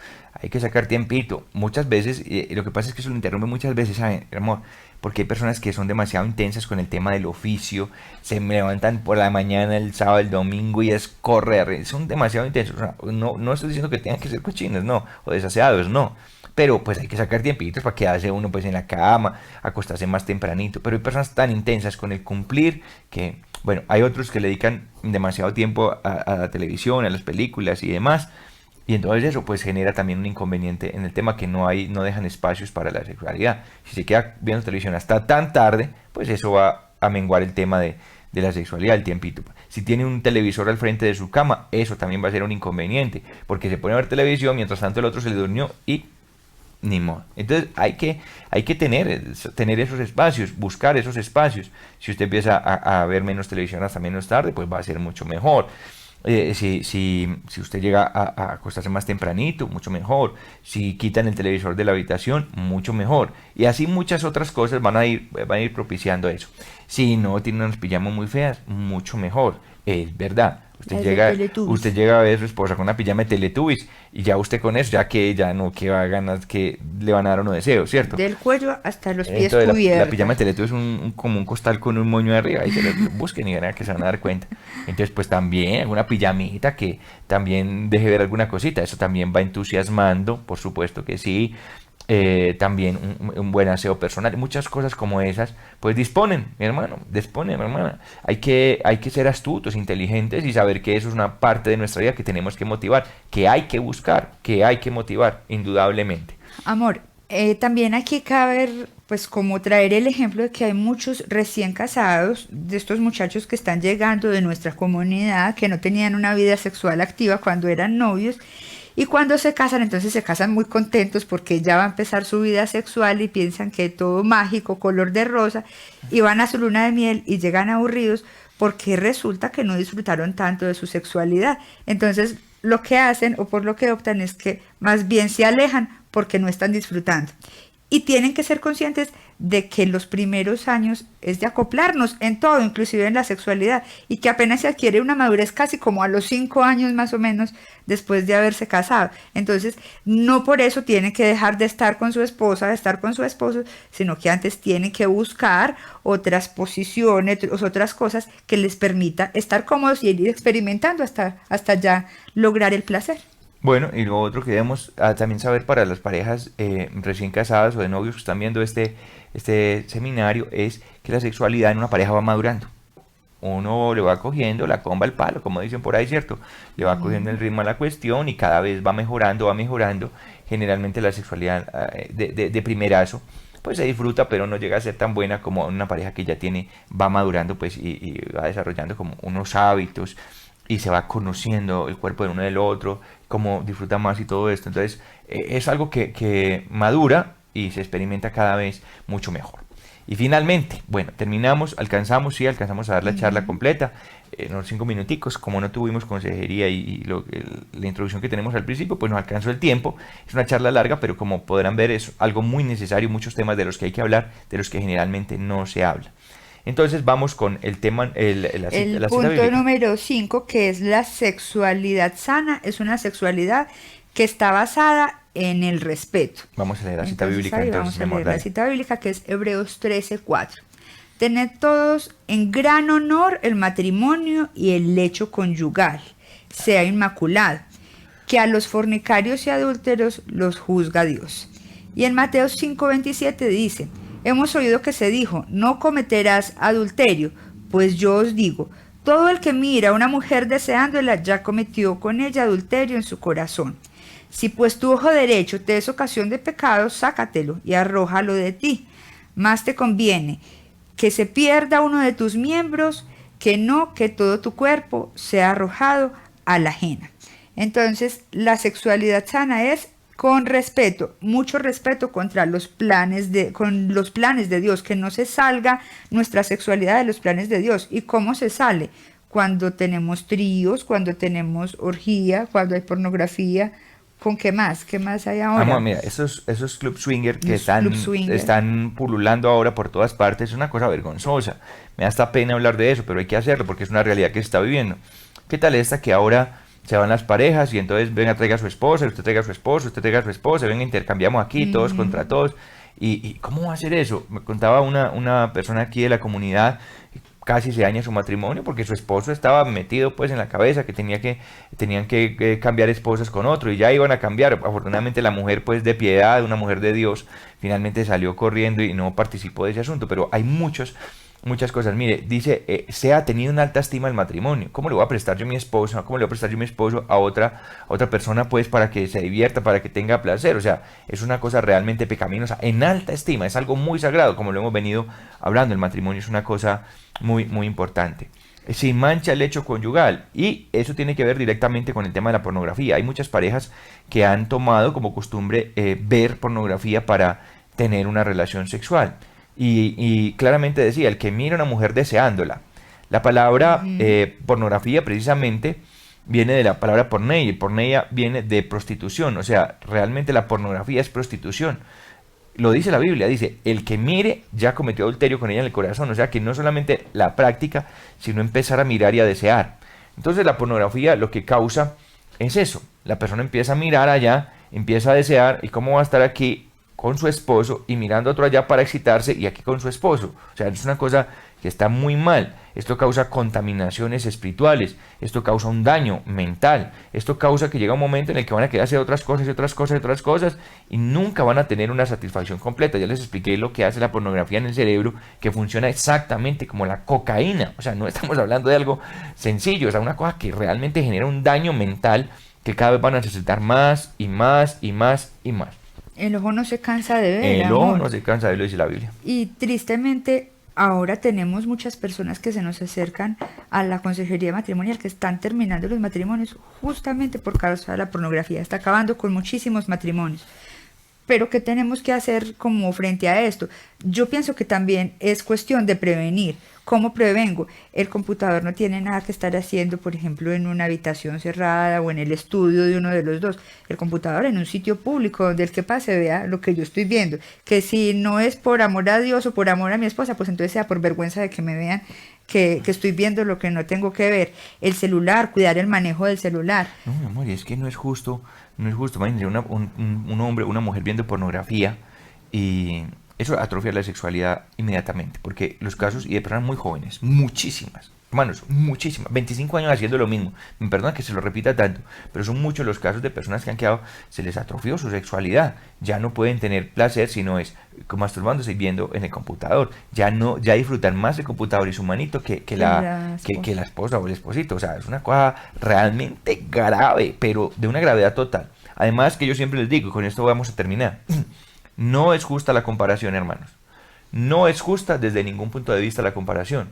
Hay que sacar tiempito. Muchas veces, lo que pasa es que eso lo interrumpe muchas veces, ¿saben, amor? Porque hay personas que son demasiado intensas con el tema del oficio, se me levantan por la mañana, el sábado, el domingo y es correr, son demasiado intensos. O sea, no estoy diciendo que tengan que ser cochinos, no, o desaseados, no. Pero pues hay que sacar tiempitos para quedarse uno pues en la cama, acostarse más tempranito. Pero hay personas tan intensas con el cumplir que, bueno, hay otros que le dedican demasiado tiempo a la televisión, a las películas y demás. Y entonces eso pues genera también un inconveniente en el tema que no dejan espacios para la sexualidad. Si se queda viendo televisión hasta tan tarde, pues eso va a menguar el tema de la sexualidad, el tiempito. Si tiene un televisor al frente de su cama, eso también va a ser un inconveniente, porque se pone a ver televisión, mientras tanto el otro se le durmió y ni modo. Entonces hay que tener esos espacios, buscar esos espacios. Si usted empieza a ver menos televisión hasta menos tarde, pues va a ser mucho mejor. Si usted llega a acostarse más tempranito, mucho mejor. Si quitan el televisor de la habitación, mucho mejor. Y así muchas otras cosas van a ir propiciando eso. Si no tiene unas pijamas muy feas, mucho mejor. Es verdad. Usted llega a ver a su esposa con una pijama de Teletubbies y ya usted con eso, ya que ya no, que va a ganar, que le van a dar uno deseo, ¿cierto? Del cuello hasta los pies Entonces, cubiertos. la pijama de Teletubbies es como un costal con un moño arriba, ahí se lo busquen y verán que se van a dar cuenta. Entonces, pues también alguna pijamita que también deje ver alguna cosita, eso también va entusiasmando, por supuesto que sí. También un buen aseo personal, muchas cosas como esas, pues disponen, mi hermano, mi hermana. Hay que ser astutos, inteligentes y saber que eso es una parte de nuestra vida que tenemos que motivar, que hay que buscar, que hay que motivar, indudablemente. Amor, también aquí cabe, pues como traer el ejemplo de que hay muchos recién casados, de estos muchachos que están llegando de nuestra comunidad, que no tenían una vida sexual activa cuando eran novios. Y cuando se casan, entonces se casan muy contentos porque ya va a empezar su vida sexual y piensan que todo mágico, color de rosa, y van a su luna de miel y llegan aburridos porque resulta que no disfrutaron tanto de su sexualidad. Entonces lo que hacen o por lo que optan es que más bien se alejan porque no están disfrutando. Y tienen que ser conscientes de que los primeros años es de acoplarnos en todo, inclusive en la sexualidad, y que apenas se adquiere una madurez casi como a los 5 años más o menos después de haberse casado. Entonces, no por eso tienen que dejar de estar con su esposa, de estar con su esposo, sino que antes tienen que buscar otras posiciones, otras cosas que les permita estar cómodos y ir experimentando hasta ya lograr el placer. Bueno, y lo otro que debemos también saber para las parejas recién casadas o de novios que están viendo este seminario es que la sexualidad en una pareja va madurando. Uno le va cogiendo la comba al palo, como dicen por ahí, ¿cierto? Le va cogiendo el ritmo a la cuestión y cada vez va mejorando. Generalmente la sexualidad de primerazo pues se disfruta, pero no llega a ser tan buena como una pareja que ya va madurando pues y va desarrollando como unos hábitos y se va conociendo el cuerpo del uno del otro, cómo disfruta más y todo esto. Entonces, es algo que madura y se experimenta cada vez mucho mejor. Y finalmente, bueno, alcanzamos a dar la charla completa, en unos 5 minuticos. Como no tuvimos consejería y la introducción que tenemos al principio, pues nos alcanzó el tiempo. Es una charla larga, pero como podrán ver es algo muy necesario, muchos temas de los que hay que hablar, de los que generalmente no se habla. Entonces vamos con el tema, la cita punto bíblica. número 5, que es la sexualidad sana, es una sexualidad que está basada en el respeto. Vamos a leer la cita bíblica. Ahí Entonces, vamos a leer la cita bíblica, que es Hebreos 13:4. Tened todos en gran honor el matrimonio y el lecho conyugal, sea inmaculado, que a los fornicarios y adúlteros los juzga Dios. Y en Mateo 5:27 dice: hemos oído que se dijo, no cometerás adulterio, pues yo os digo, todo el que mira a una mujer deseándola ya cometió con ella adulterio en su corazón. Si pues tu ojo derecho te es ocasión de pecado, sácatelo y arrójalo de ti. Más te conviene que se pierda uno de tus miembros, que no que todo tu cuerpo sea arrojado a la ajena. Entonces, la sexualidad sana es con respeto, mucho respeto con los planes de Dios, que no se salga nuestra sexualidad de los planes de Dios. ¿Y cómo se sale? Cuando tenemos tríos, cuando tenemos orgía, cuando hay pornografía. ¿Con qué más? ¿Qué más hay ahora? Vamos, mira, esos club swinger que están pululando ahora por todas partes es una cosa vergonzosa. Me da hasta pena hablar de eso, pero hay que hacerlo porque es una realidad que se está viviendo. ¿Qué tal esta que ahora se van las parejas y entonces venga, traiga a su esposa, usted traiga a su esposo, usted traiga a su esposa, venga, intercambiamos aquí, todos contra todos? ¿Y cómo va a ser eso? Me contaba una persona aquí de la comunidad, casi se daña su matrimonio porque su esposo estaba metido pues en la cabeza que tenían que cambiar esposas con otro y ya iban a cambiar. Afortunadamente la mujer pues de piedad, una mujer de Dios, finalmente salió corriendo y no participó de ese asunto, pero hay muchas cosas. Mire, dice, se ha tenido una alta estima el matrimonio. ¿Cómo le voy a prestar yo mi esposa? ¿Cómo le voy a prestar yo mi esposo a otra persona pues para que se divierta, para que tenga placer? O sea, es una cosa realmente pecaminosa, en alta estima, es algo muy sagrado, como lo hemos venido hablando. El matrimonio es una cosa muy, muy importante. Sin mancha el lecho conyugal, y eso tiene que ver directamente con el tema de la pornografía. Hay muchas parejas que han tomado como costumbre ver pornografía para tener una relación sexual. Y claramente decía, el que mira a una mujer deseándola. La palabra pornografía precisamente viene de la palabra porneia, y porneia viene de prostitución, o sea, realmente la pornografía es prostitución. Lo dice la Biblia, dice, el que mire ya cometió adulterio con ella en el corazón, o sea que no solamente la práctica, sino empezar a mirar y a desear. Entonces la pornografía lo que causa es eso, la persona empieza a mirar allá, empieza a desear, y cómo va a estar aquí con su esposo y mirando a otro allá para excitarse y aquí con su esposo. O sea, es una cosa que está muy mal. Esto causa contaminaciones espirituales, esto causa un daño mental, esto causa que llega un momento en el que van a querer hacer otras cosas y otras cosas y otras cosas y nunca van a tener una satisfacción completa. Ya les expliqué lo que hace la pornografía en el cerebro, que funciona exactamente como la cocaína. O sea, no estamos hablando de algo sencillo, es una cosa que realmente genera un daño mental que cada vez van a necesitar más y más y más y más. El ojo no se cansa de ver. El ojo no se cansa de verlo, dice la Biblia. Y tristemente, ahora tenemos muchas personas que se nos acercan a la consejería matrimonial, que están terminando los matrimonios justamente por causa de la pornografía. Está acabando con muchísimos matrimonios. Pero ¿qué tenemos que hacer como frente a esto? Yo pienso que también es cuestión de prevenir. ¿Cómo prevengo? El computador no tiene nada que estar haciendo, por ejemplo, en una habitación cerrada o en el estudio de uno de los dos. El computador en un sitio público donde el que pase vea lo que yo estoy viendo. Que si no es por amor a Dios o por amor a mi esposa, pues entonces sea por vergüenza de que me vean que estoy viendo lo que no tengo que ver. El celular, cuidar el manejo del celular. No, mi amor, es que no es justo. Imagínate un hombre, una mujer viendo pornografía y eso atrofia la sexualidad inmediatamente, porque los casos, y de personas muy jóvenes, muchísimas, hermanos, muchísimas, 25 años haciendo lo mismo, me perdona que se lo repita tanto, pero son muchos los casos de personas que han quedado, se les atrofió su sexualidad, ya no pueden tener placer si no es masturbándose y viendo en el computador, ya disfrutan más el computador y su manito que la esposa o el esposito. O sea, es una cosa realmente grave, pero de una gravedad total. Además, que yo siempre les digo, y con esto vamos a terminar, no es justa la comparación, hermanos. No es justa desde ningún punto de vista la comparación.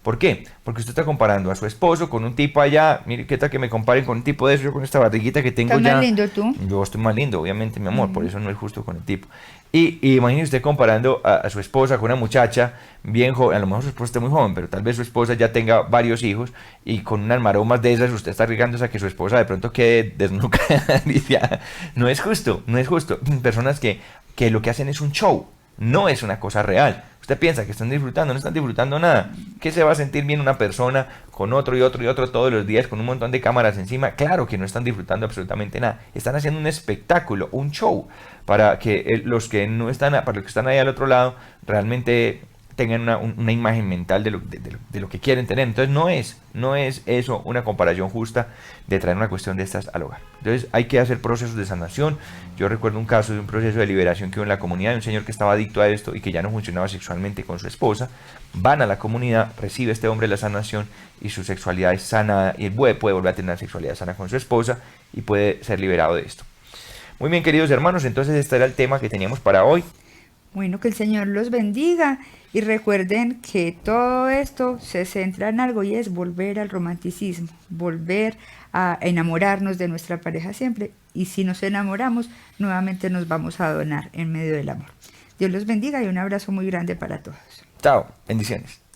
¿Por qué? Porque usted está comparando a su esposo con un tipo allá. Mire, ¿qué tal que me comparen con un tipo de eso? Yo con esta barriguita que tengo ¿Estás ya. más lindo tú? Yo estoy más lindo, obviamente, mi amor, por eso no es justo con el tipo. Y imagínese usted comparando a su esposa con una muchacha bien joven. A lo mejor su esposa está muy joven, pero tal vez su esposa ya tenga varios hijos y con unas maromas de esas usted está arriesgándose a que su esposa de pronto quede desnuda. No es justo, no es justo. Personas que lo que hacen es un show, no es una cosa real. Usted piensa que están disfrutando, no están disfrutando nada. ¿Qué se va a sentir bien una persona con otro y otro y otro todos los días con un montón de cámaras encima? Claro que no están disfrutando absolutamente nada. Están haciendo un espectáculo, un show, para que los que no están, para los que están ahí al otro lado, realmente tengan una imagen mental de lo que quieren tener. Entonces no es eso una comparación justa de traer una cuestión de estas al hogar. Entonces hay que hacer procesos de sanación. Yo recuerdo un caso de un proceso de liberación que hubo en la comunidad de un señor que estaba adicto a esto y que ya no funcionaba sexualmente con su esposa. Van a la comunidad, recibe este hombre la sanación y su sexualidad es sana y él puede volver a tener una sexualidad sana con su esposa y puede ser liberado de esto. Muy bien, queridos hermanos, entonces este era el tema que teníamos para hoy. Bueno, que el Señor los bendiga y recuerden que todo esto se centra en algo y es volver al romanticismo, volver a enamorarnos de nuestra pareja siempre y si nos enamoramos nuevamente nos vamos a donar en medio del amor. Dios los bendiga y un abrazo muy grande para todos. Chao, bendiciones.